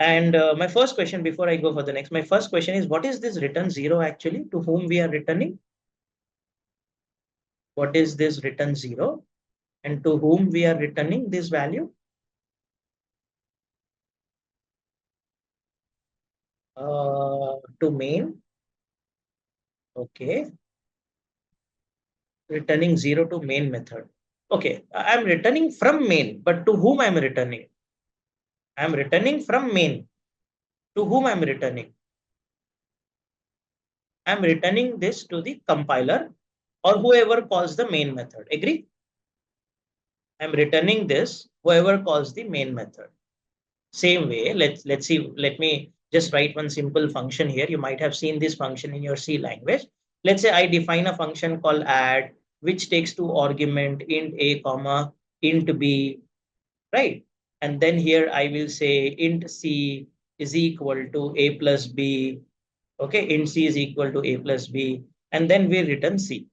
And my first question before I go for the next, my first question is, what is this return 0 actually? To whom we are returning? What is this return 0? And to whom we are returning this value? To main. Okay. Returning 0 to main method. Okay, I'm returning from main, but to whom I'm returning? I'm returning from main. To whom I'm returning? I'm returning this to the compiler or whoever calls the main method. Agree? I'm returning this whoever calls the main method. Same way, let's see. Let me just write one simple function here. You might have seen this function in your C language. Let's say I define a function called add, which takes two argument int a comma int b, right? And then here I will say int c is equal to a plus b. Okay, int c is equal to a plus b, and then we return c.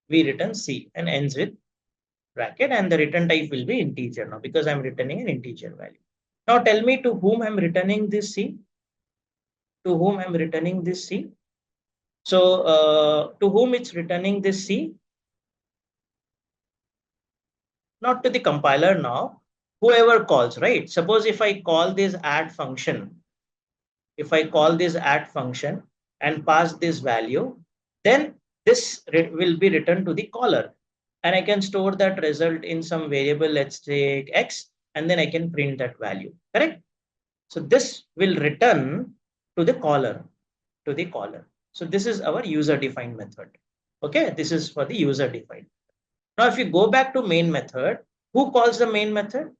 We return c and ends with bracket, and the return type will be integer now because I'm returning an integer value. Now tell me to whom I'm returning this C. To whom I'm returning this C. So to whom it's returning this C? Not to the compiler now. Whoever calls, right? Suppose if I call this add function, if I call this add function and pass this value, then this will be returned to the caller. And I can store that result in some variable, let's say X, and then I can print that value, correct? So this will return to the caller, to the caller. So this is our user defined method. Okay, this is for the user defined. Now, if you go back to main method, who calls the main method?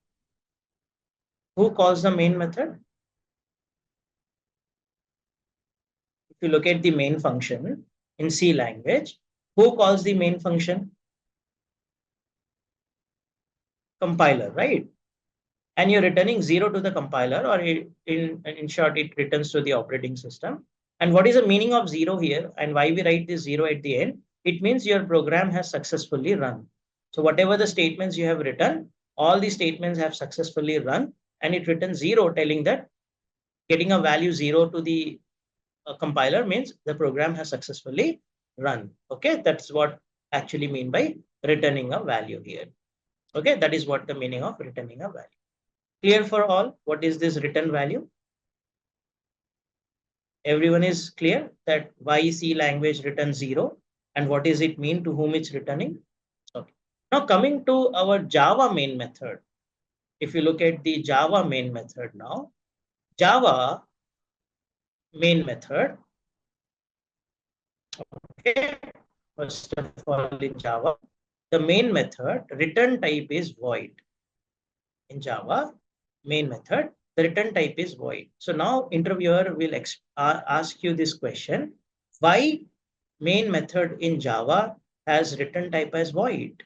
Who calls the main method? If you look at the main function in C language, who calls the main function? Compiler, right? And you're returning 0 to the compiler, or in short, it returns to the operating system. And what is the meaning of 0 here and why we write this 0 at the end? It means your program has successfully run. So whatever the statements you have written, all the statements have successfully run, and it returns 0, telling that getting a value 0 to the compiler means the program has successfully run. Okay, that's what actually mean by returning a value here. Okay, that is what the meaning of returning a value. Clear for all? What is this return value? Everyone is clear that why C language returns 0 and what does it mean, to whom it's returning? Okay. Now coming to our Java main method. If you look at the Java main method now, Java main method. Okay. First of all, in Java, the main method return type is void. In Java main method, the return type is void. So now interviewer will ask you this question: why main method in Java has return type as void?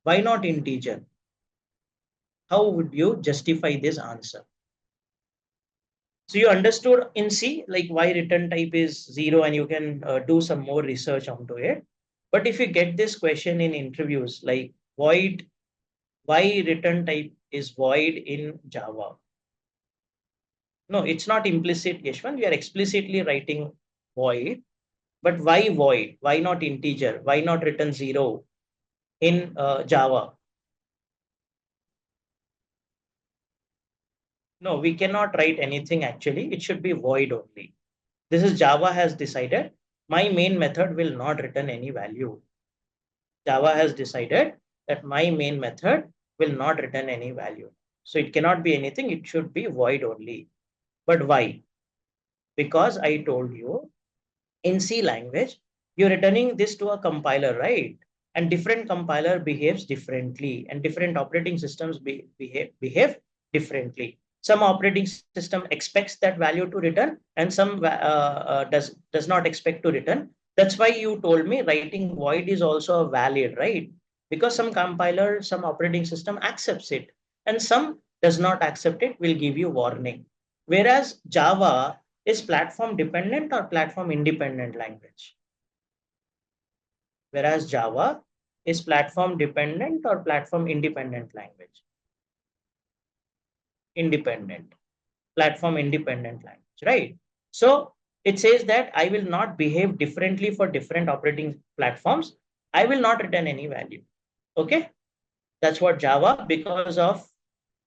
Why not integer? How would you justify this answer? So you understood in C, like why return type is 0, and you can do some more research onto it. But if you get this question in interviews, like void, why return type is void in Java? No, it's not implicit, Yashwant. We are explicitly writing void. But why void? Why not integer? Why not return 0 in Java? No, we cannot write anything actually. It should be void only. This is Java has decided my main method will not return any value. Java has decided that my main method will not return any value. So it cannot be anything. It should be void only. But why? Because I told you in C language, you're returning this to a compiler, right? And different compiler behaves differently, and different operating systems behave differently. Some operating system expects that value to return, and some does not expect to return. That's why you told me writing void is also valid, right? Because some compiler, some operating system accepts it, and some does not accept it, will give you warning. Whereas Java is platform dependent or platform independent language. Whereas Java is platform dependent or platform independent language? Independent. Platform independent language, right? So it says that I will not behave differently for different operating platforms. I will not return any value. Okay. That's what Java, because of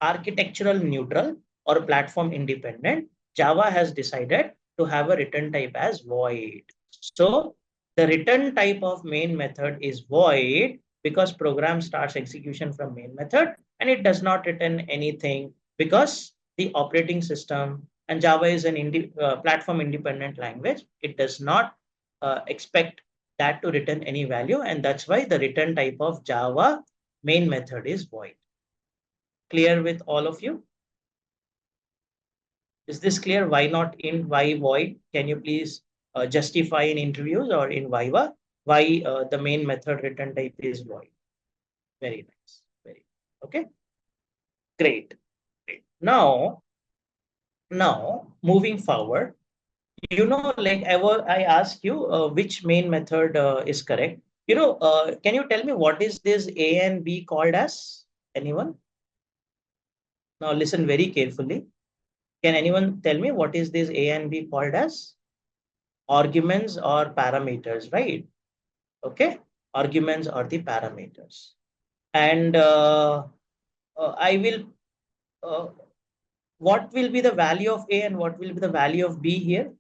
architectural neutral or platform independent, Java has decided to have a return type as void. So the return type of main method is void because program starts execution from main method and it does not return anything because the operating system, and Java is an platform independent language. It does not expect that to return any value, and that's why the return type of Java main method is void. Clear with all of you? Is this clear? Why not in, why void? Can you please justify in interviews or in Viva why the main method return type is void? Very nice. Very okay. Great. Great. Now moving forward, like I ask you which main method is correct. Can you tell me what is this A and B called as? Anyone? Now listen very carefully. Can anyone tell me what is this A and B called as? Arguments or parameters, right? Okay, arguments or the parameters. And I will, uh, what will be the value of A and what will be the value of B here?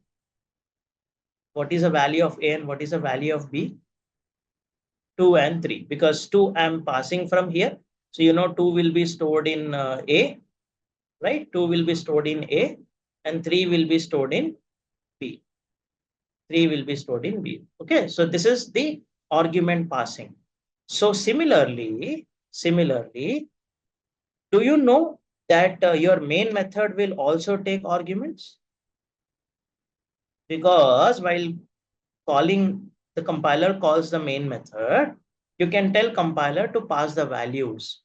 What is the value of A and what is the value of B? 2 and 3, because 2 I'm passing from here. So, 2 will be stored in A, right? 2 will be stored in A and 3 will be stored in B. 3 will be stored in B. Okay, so this is the argument passing. So similarly, do you know that your main method will also take arguments? Because while calling, the compiler calls the main method, you can tell compiler to pass the values.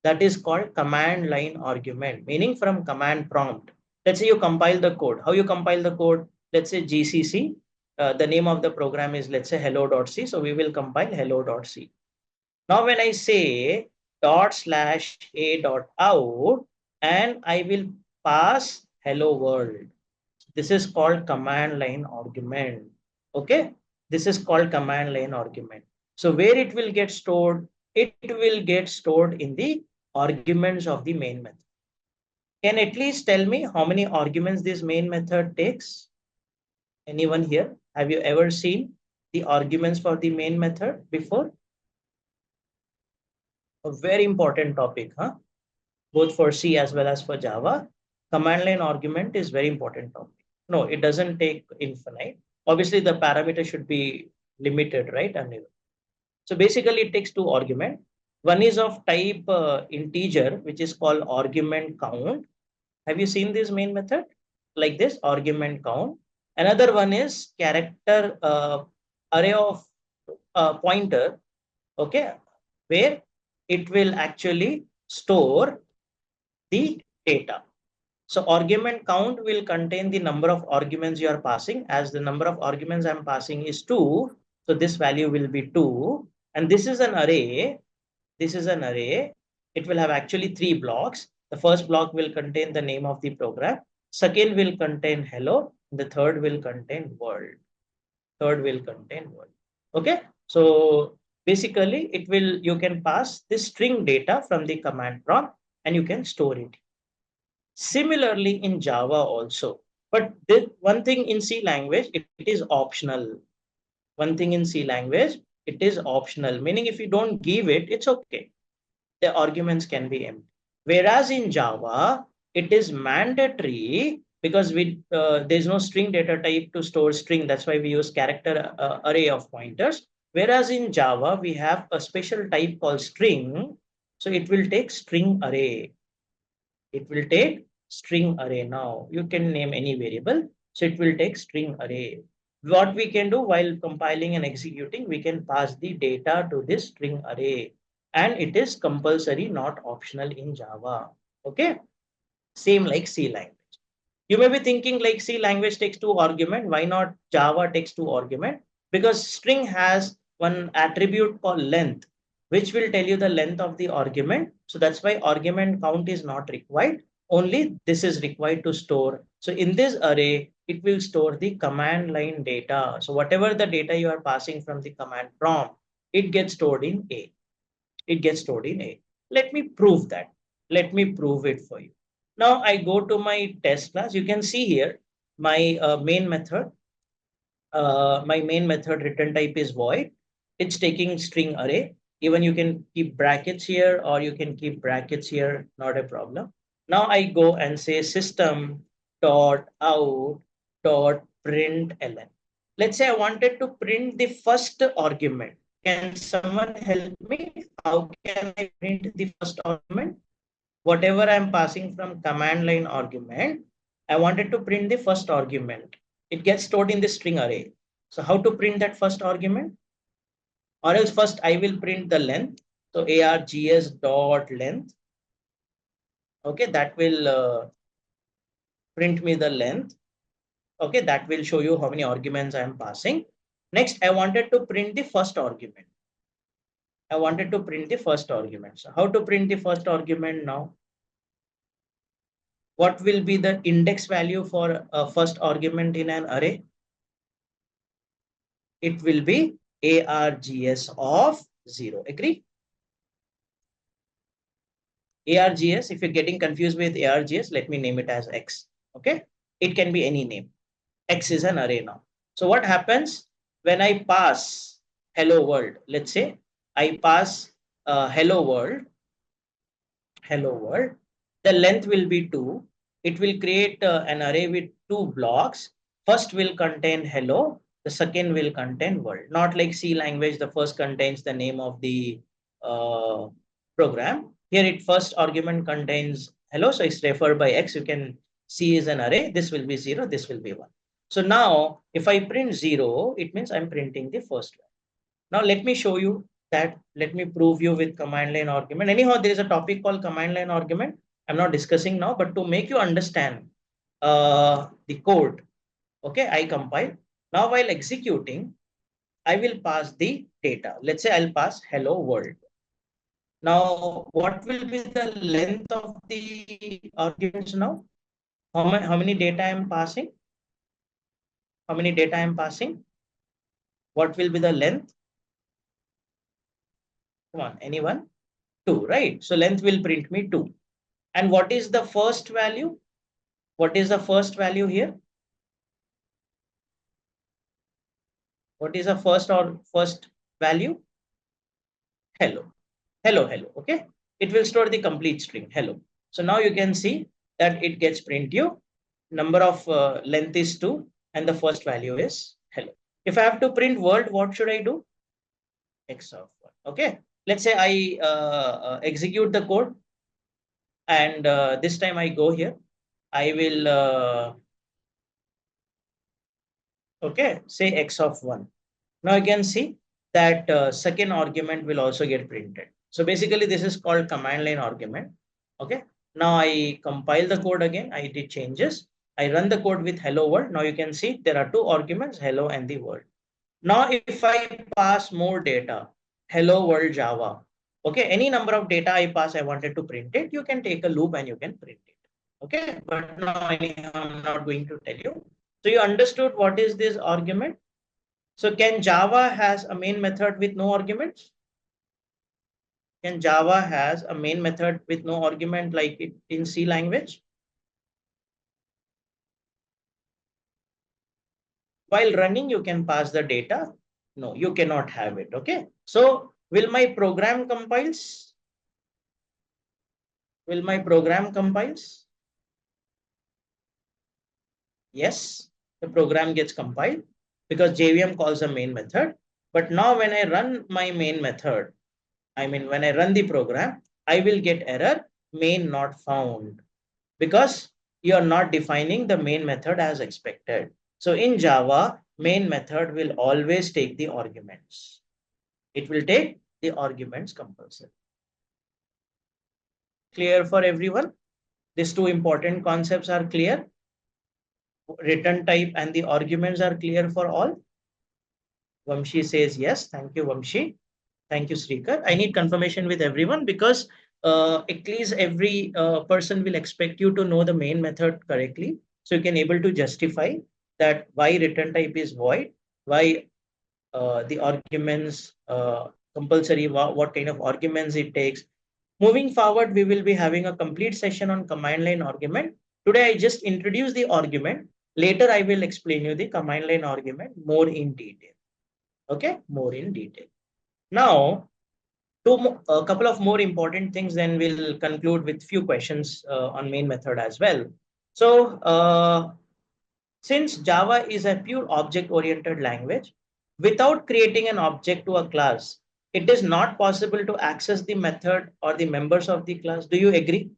That is called command line argument, meaning from command prompt. Let's say you compile the code. How you compile the code? Let's say GCC. The name of the program is, let's say, hello.c. So we will compile hello.c. Now, when I say ./a.out and I will pass hello world, this is called command line argument. Okay, this is called command line argument. So where it will get stored? It will get stored in the arguments of the main method. Can at least tell me how many arguments this main method takes? Anyone here? Have you ever seen the arguments for the main method before? A very important topic, huh? Both for C as well as for Java. Command line argument is very important topic. No, it doesn't take infinite. Obviously, the parameter should be limited, right? So basically, it takes two arguments. One is of type integer, which is called argument count. Have you seen this main method? Like this, argument count. Another one is character array of pointer, okay, where it will actually store the data. So argument count will contain the number of arguments you are passing. As the number of arguments I'm passing is 2, so this value will be 2. And this is an array. This is an array. It will have actually 3 blocks. The first block will contain the name of the program. Second will contain hello. The third will contain world. Third will contain world. Okay. So basically, you can pass this string data from the command prompt and you can store it. Similarly in Java also. But one thing in C language, it is optional. One thing in C language, it is optional, meaning if you don't give it, it's okay. The arguments can be empty. Whereas in Java, it is mandatory because there's no string data type to store string. That's why we use character array of pointers. Whereas in Java, we have a special type called string. So it will take string array. It will take string array. Now you can name any variable. So it will take string array. What we can do while compiling and executing, we can pass the data to this string array. And it is compulsory, not optional in Java. Okay. Same like C language. You may be thinking like C language takes 2 argument. Why not Java takes 2 argument? Because string has one attribute called length. which will tell you the length of the argument. So that's why argument count is not required. Only this is required to store. So in this array, it will store the command line data. So whatever the data you are passing from the command prompt, it gets stored in A. It gets stored in A. Let me prove that. Let me prove it for you. Now I go to my test class. You can see here my main method. My main method return type is void. It's taking string array. Even you can keep brackets here or you can keep brackets here, not a problem. Now I go and say system dot out dot println. Let's say I wanted to print the first argument. Can someone help me? How can I print the first argument? Whatever I'm passing from command line argument, I wanted to print the first argument. It gets stored in the string array. So how to print that first argument? Or else first I will print the length. So args dot length. Okay, that will print me the length. Okay, that will show you how many arguments I am passing. Next, I wanted to print the first argument. I wanted to print the first argument. So how to print the first argument now? What will be the index value for a first argument in an array? It will be args of 0. Agree? Args, if you're getting confused with args, let me name it as X. Okay? It can be any name. X is an array now. So what happens when I pass hello world? Let's say I pass hello world. The length will be 2. It will create an array with 2 blocks. First will contain hello. The second will contain world. Not like C language, the first contains the name of the program. Here it first argument contains hello. So it's referred by X. You can see is an array. This will be 0. This will be 1. So now if I print 0, it means I'm printing the first one. Now let me show you that. Let me prove you with command line argument. Anyhow, there is a topic called command line argument. I'm not discussing now, but to make you understand the code, okay, I compile. Now while executing, I will pass the data. Let's say I'll pass hello world. Now, what will be the length of the arguments now? How many data I'm passing? How many data I'm passing? What will be the length? Come on, anyone? 2, right? So length will print me 2. And what is the first value? What is the first value here? What is the first value? Hello. Hello. Okay. It will store the complete string. Hello. So now you can see that it gets print you. Number of length is 2 and the first value is hello. If I have to print world, what should I do? X of 1. Okay. Let's say I execute the code. And this time I go here. I will okay, say X of 1. Now you can see that second argument will also get printed. So basically this is called command line argument. Okay. Now I compile the code again. I did changes. I run the code with hello world. Now you can see there are 2 arguments, hello and the world. Now if I pass more data, hello world Java. Okay, any number of data I pass, I wanted to print it. You can take a loop and you can print it. Okay, but now I'm not going to tell you. So you understood what is this argument? So can Java has a main method with no arguments? Can Java has a main method with no argument like it in C language? While running, you can pass the data. No, you cannot have it. Okay. So will my program compiles? Will my program compiles? Yes, the program gets compiled because JVM calls a main method. But now when I run my main method, when I run the program, I will get error main not found because you are not defining the main method as expected. So in Java, main method will always take the arguments. It will take the arguments compulsory. Clear for everyone? These 2 important concepts are clear. Return type and the arguments are clear for all. Vamshi says yes. Thank you, Vamshi. Thank you, Srikar. I need confirmation with everyone because at least every person will expect you to know the main method correctly. So you can able to justify that why return type is void, why the arguments compulsory, what kind of arguments it takes. Moving forward, we will be having a complete session on command line argument. Today, I just introduced the argument. Later, I will explain you the command line argument more in detail. Okay, more in detail. Now, a couple of more important things, then we'll conclude with few questions on main method as well. So, since Java is a pure object-oriented language, without creating an object to a class, it is not possible to access the method or the members of the class. Do you agree?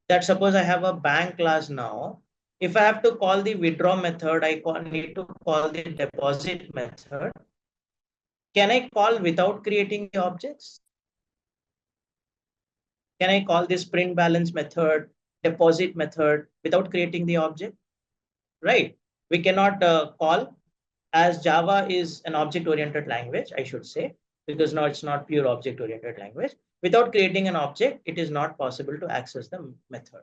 That suppose I have a bank class now. If I have to call the withdraw method, need to call the deposit method. Can I call without creating the objects? Can I call this print balance method, deposit method without creating the object? Right. We cannot call, as Java is an object-oriented language, I should say, because now it's not pure object-oriented language. Without creating an object, it is not possible to access the method.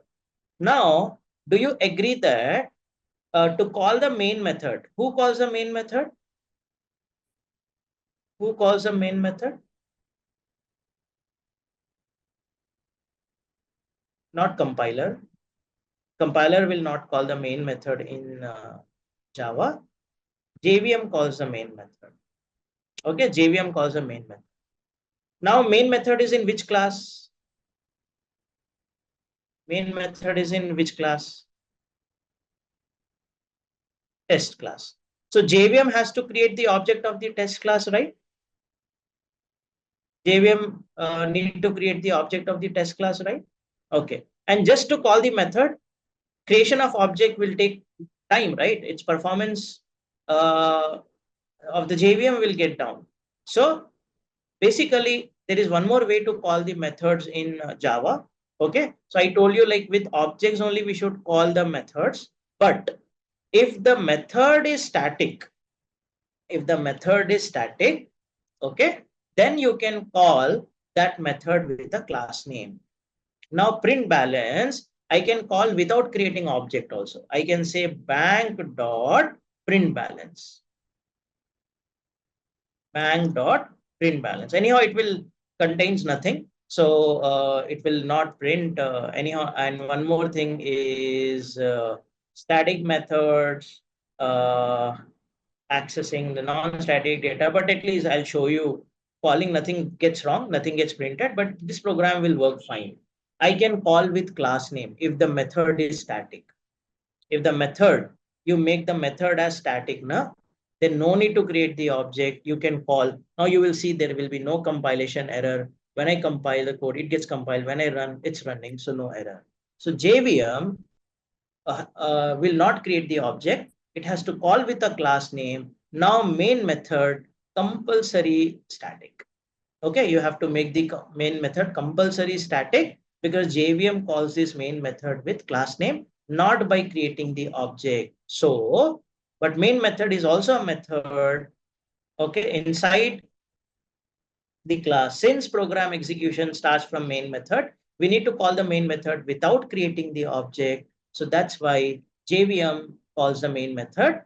Now, do you agree that to call the main method, who calls the main method? Who calls the main method? Not compiler. Compiler will not call the main method in Java. JVM calls the main method. Okay, JVM calls the main method. Now, main method is in which class? Main method is in which class? Test class. So JVM has to create the object of the test class, right? JVM need to create the object of the test class, right? Okay. And just to call the method, creation of object will take time, right? Its performance of the JVM will get down. So basically, there is one more way to call the methods in Java. Okay. So I told you, like, with objects only we should call the methods. But if the method is static, okay, then you can call that method with a class name. Now, print balance, I can call without creating object also. I can say bank dot print balance. Bank dot print balance. Anyhow, it will contains nothing. So it will not print anyhow. And one more thing is static methods, accessing the non-static data, but at least I'll show you calling, nothing gets wrong, nothing gets printed, but this program will work fine. I can call with class name if the method is static. If the method, you make the method as static, then no need to create the object. You can call. Now you will see there will be no compilation error. When I compile the code, it gets compiled. When I run, it's running, so no error. So JVM will not create the object. It has to call with a class name. Now main method compulsory static. Okay, you have to make the main method compulsory static because JVM calls this main method with class name, not by creating the object. So, but main method is also a method, okay, inside the class. Since program execution starts from main method, we need to call the main method without creating the object. So that's why JVM calls the main method.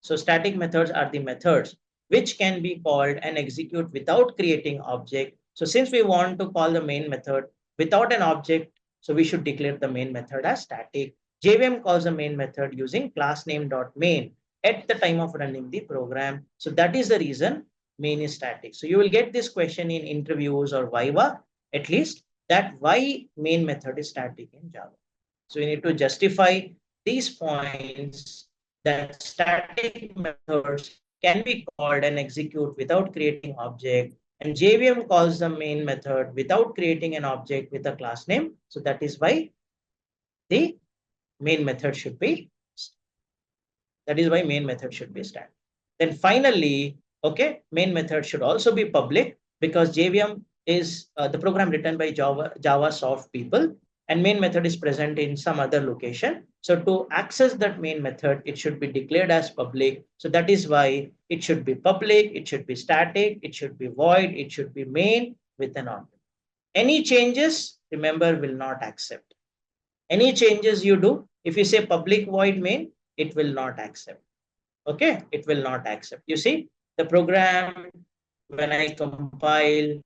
So static methods are the methods which can be called and execute without creating object. So since we want to call the main method without an object, so we should declare the main method as static. JVM calls the main method using class name dot main at the time of running the program. So that is the reason main is static. So you will get this question in interviews or Viva, at least, that why main method is static in Java. So we need to justify these points that static methods can be called and execute without creating object, and JVM calls the main method without creating an object with a class name. So that is why the main method should be static. Then finally, okay, main method should also be public because JVM is the program written by Java soft people. and main method is present in some other location. So to access that main method, it should be declared as public. So that is why it should be public, it should be static, it should be void, it should be main with an object. Any changes, remember, will not accept. Any changes you do, if you say public void main, it will not accept. Okay, it will not accept. You see, the program, when I compile,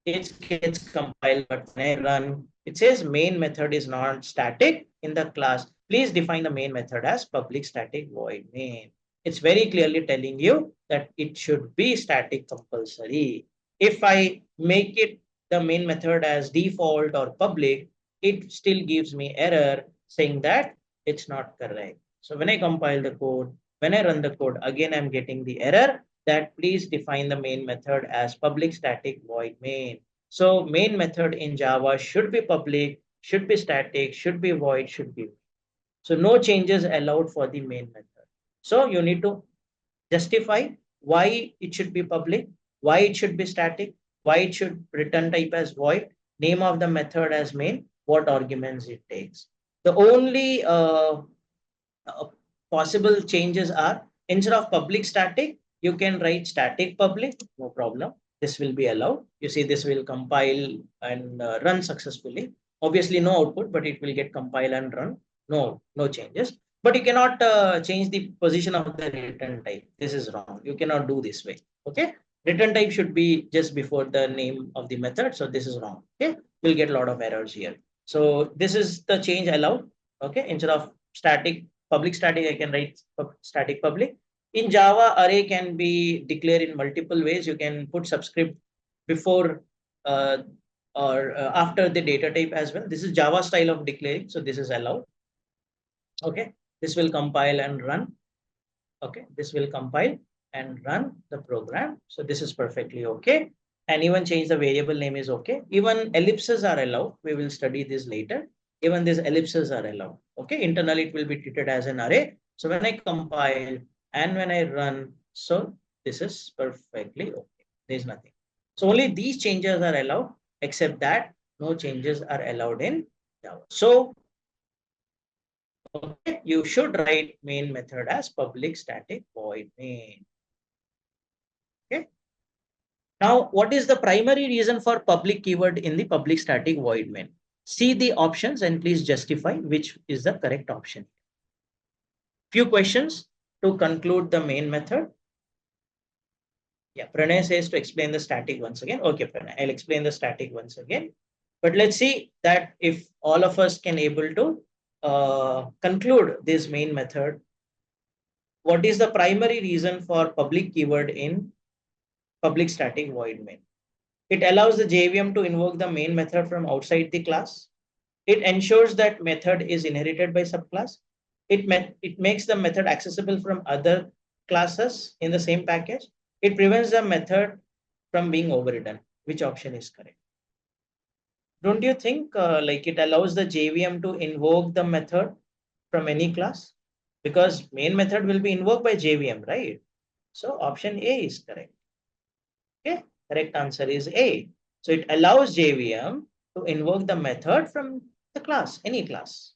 it gets compiled, but when I run, it says main method is not static in the class. Please define the main method as public static void main. It's very clearly telling you that it should be static compulsory. If I make it the main method as default or public, it still gives me error saying that it's not correct. So when I compile the code, when I run the code, again, I'm getting the error that please define the main method as public static void main. So main method in Java should be public, should be static, should be void, should be. So no changes allowed for the main method. So you need to justify why it should be public, why it should be static, why it should return type as void, name of the method as main, what arguments it takes. The only possible changes are, instead of public static, you can write static public, no problem. This will be allowed. You see, this will compile and run successfully. Obviously, no output, but it will get compile and run. No changes. But you cannot change the position of the return type. This is wrong. You cannot do this way. Okay. Return type should be just before the name of the method. So this is wrong. Okay. We'll get a lot of errors here. So this is the change allowed. Okay. Instead of static, public static, I can write static public. In Java, array can be declared in multiple ways. You can put subscript before or after the data type as well. This is Java style of declaring. So this is allowed. Okay. This will compile and run. Okay. This will compile and run the program. So this is perfectly okay. And even change the variable name is okay. Even ellipses are allowed. We will study this later. Even these ellipses are allowed. Okay. Internally, it will be treated as an array. So when I compile and when I run, so this is perfectly okay. There's nothing. So only these changes are allowed, except that no changes are allowed in Java. So okay, you should write main method as public static void main. Okay. Now, what is the primary reason for public keyword in the public static void main? See the options and please justify which is the correct option. Few questions to conclude the main method. Yeah, Pranay says to explain the static once again. Okay, Pranay, I'll explain the static once again. But let's see that if all of us can able to conclude this main method. What is the primary reason for public keyword in public static void main? It allows the JVM to invoke the main method from outside the class. It ensures that method is inherited by subclass. It makes the method accessible from other classes in the same package. It prevents the method from being overridden. Which option is correct? Don't you think like it allows the JVM to invoke the method from any class? Because main method will be invoked by JVM, right? So option A is correct. Okay, correct answer is A. So it allows JVM to invoke the method from the class, any class.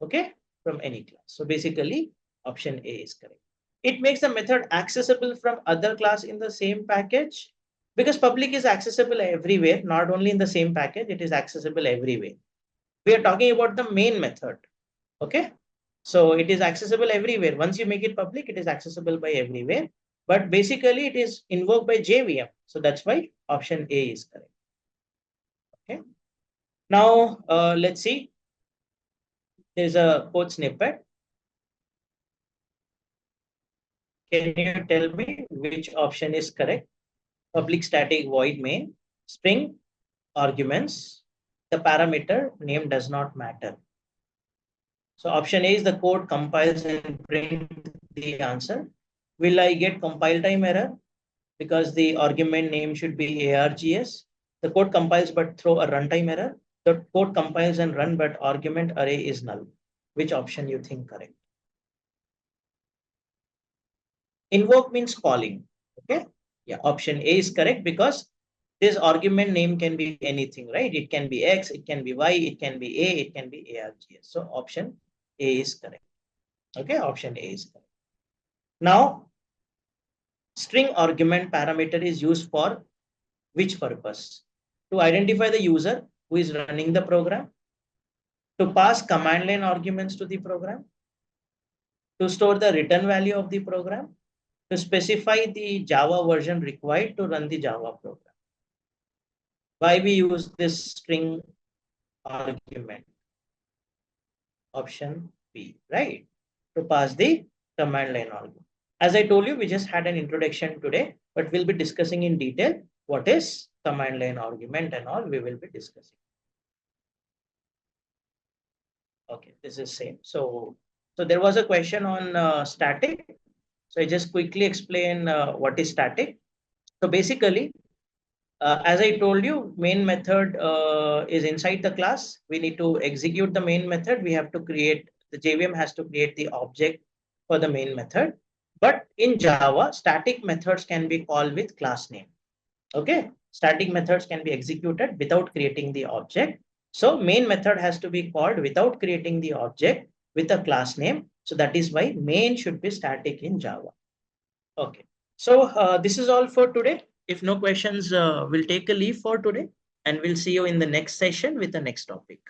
Okay, from any class. So basically, option A is correct. It makes the method accessible from other class in the same package, because public is accessible everywhere, not only in the same package, it is accessible everywhere. We are talking about the main method. Okay, so it is accessible everywhere. Once you make it public, it is accessible by everywhere. But basically, it is invoked by JVM. So that's why option A is correct. Okay. Now, let's see. There's a code snippet. Can you tell me which option is correct? Public static void main, string, arguments, the parameter name does not matter. So option A is the code compiles and print the answer. Will I get compile time error? Because the argument name should be args. The code compiles but throw a runtime error. The code compiles and run but argument array is null. Which option you think correct? Invoke means calling. Okay. Yeah, option A is correct because This argument name can be anything, right? It can be X, it can be Y, it can be A, it can be ARGS. So option A is correct. Okay, option A is correct. Now, string argument parameter is used for which purpose? To identify the user who is running the program, to pass command line arguments to the program, to store the return value of the program, to specify the Java version required to run the Java program. Why we use this string argument? Option B, right? To pass the command line argument. As I told you, we just had an introduction today, but we'll be discussing in detail what is command line argument and all we will be discussing. Okay, this is same. So there was a question on static. So I just quickly explain what is static. So basically, as I told you, main method is inside the class. We need to execute the main method. We have to create, the JVM has to create the object for the main method. But in Java, static methods can be called with class name. Okay, static methods can be executed without creating the object. So main method has to be called without creating the object with a class name. So that is why main should be static in Java. Okay, so this is all for today. If no questions, we'll take a leave for today and we'll see you in the next session with the next topic.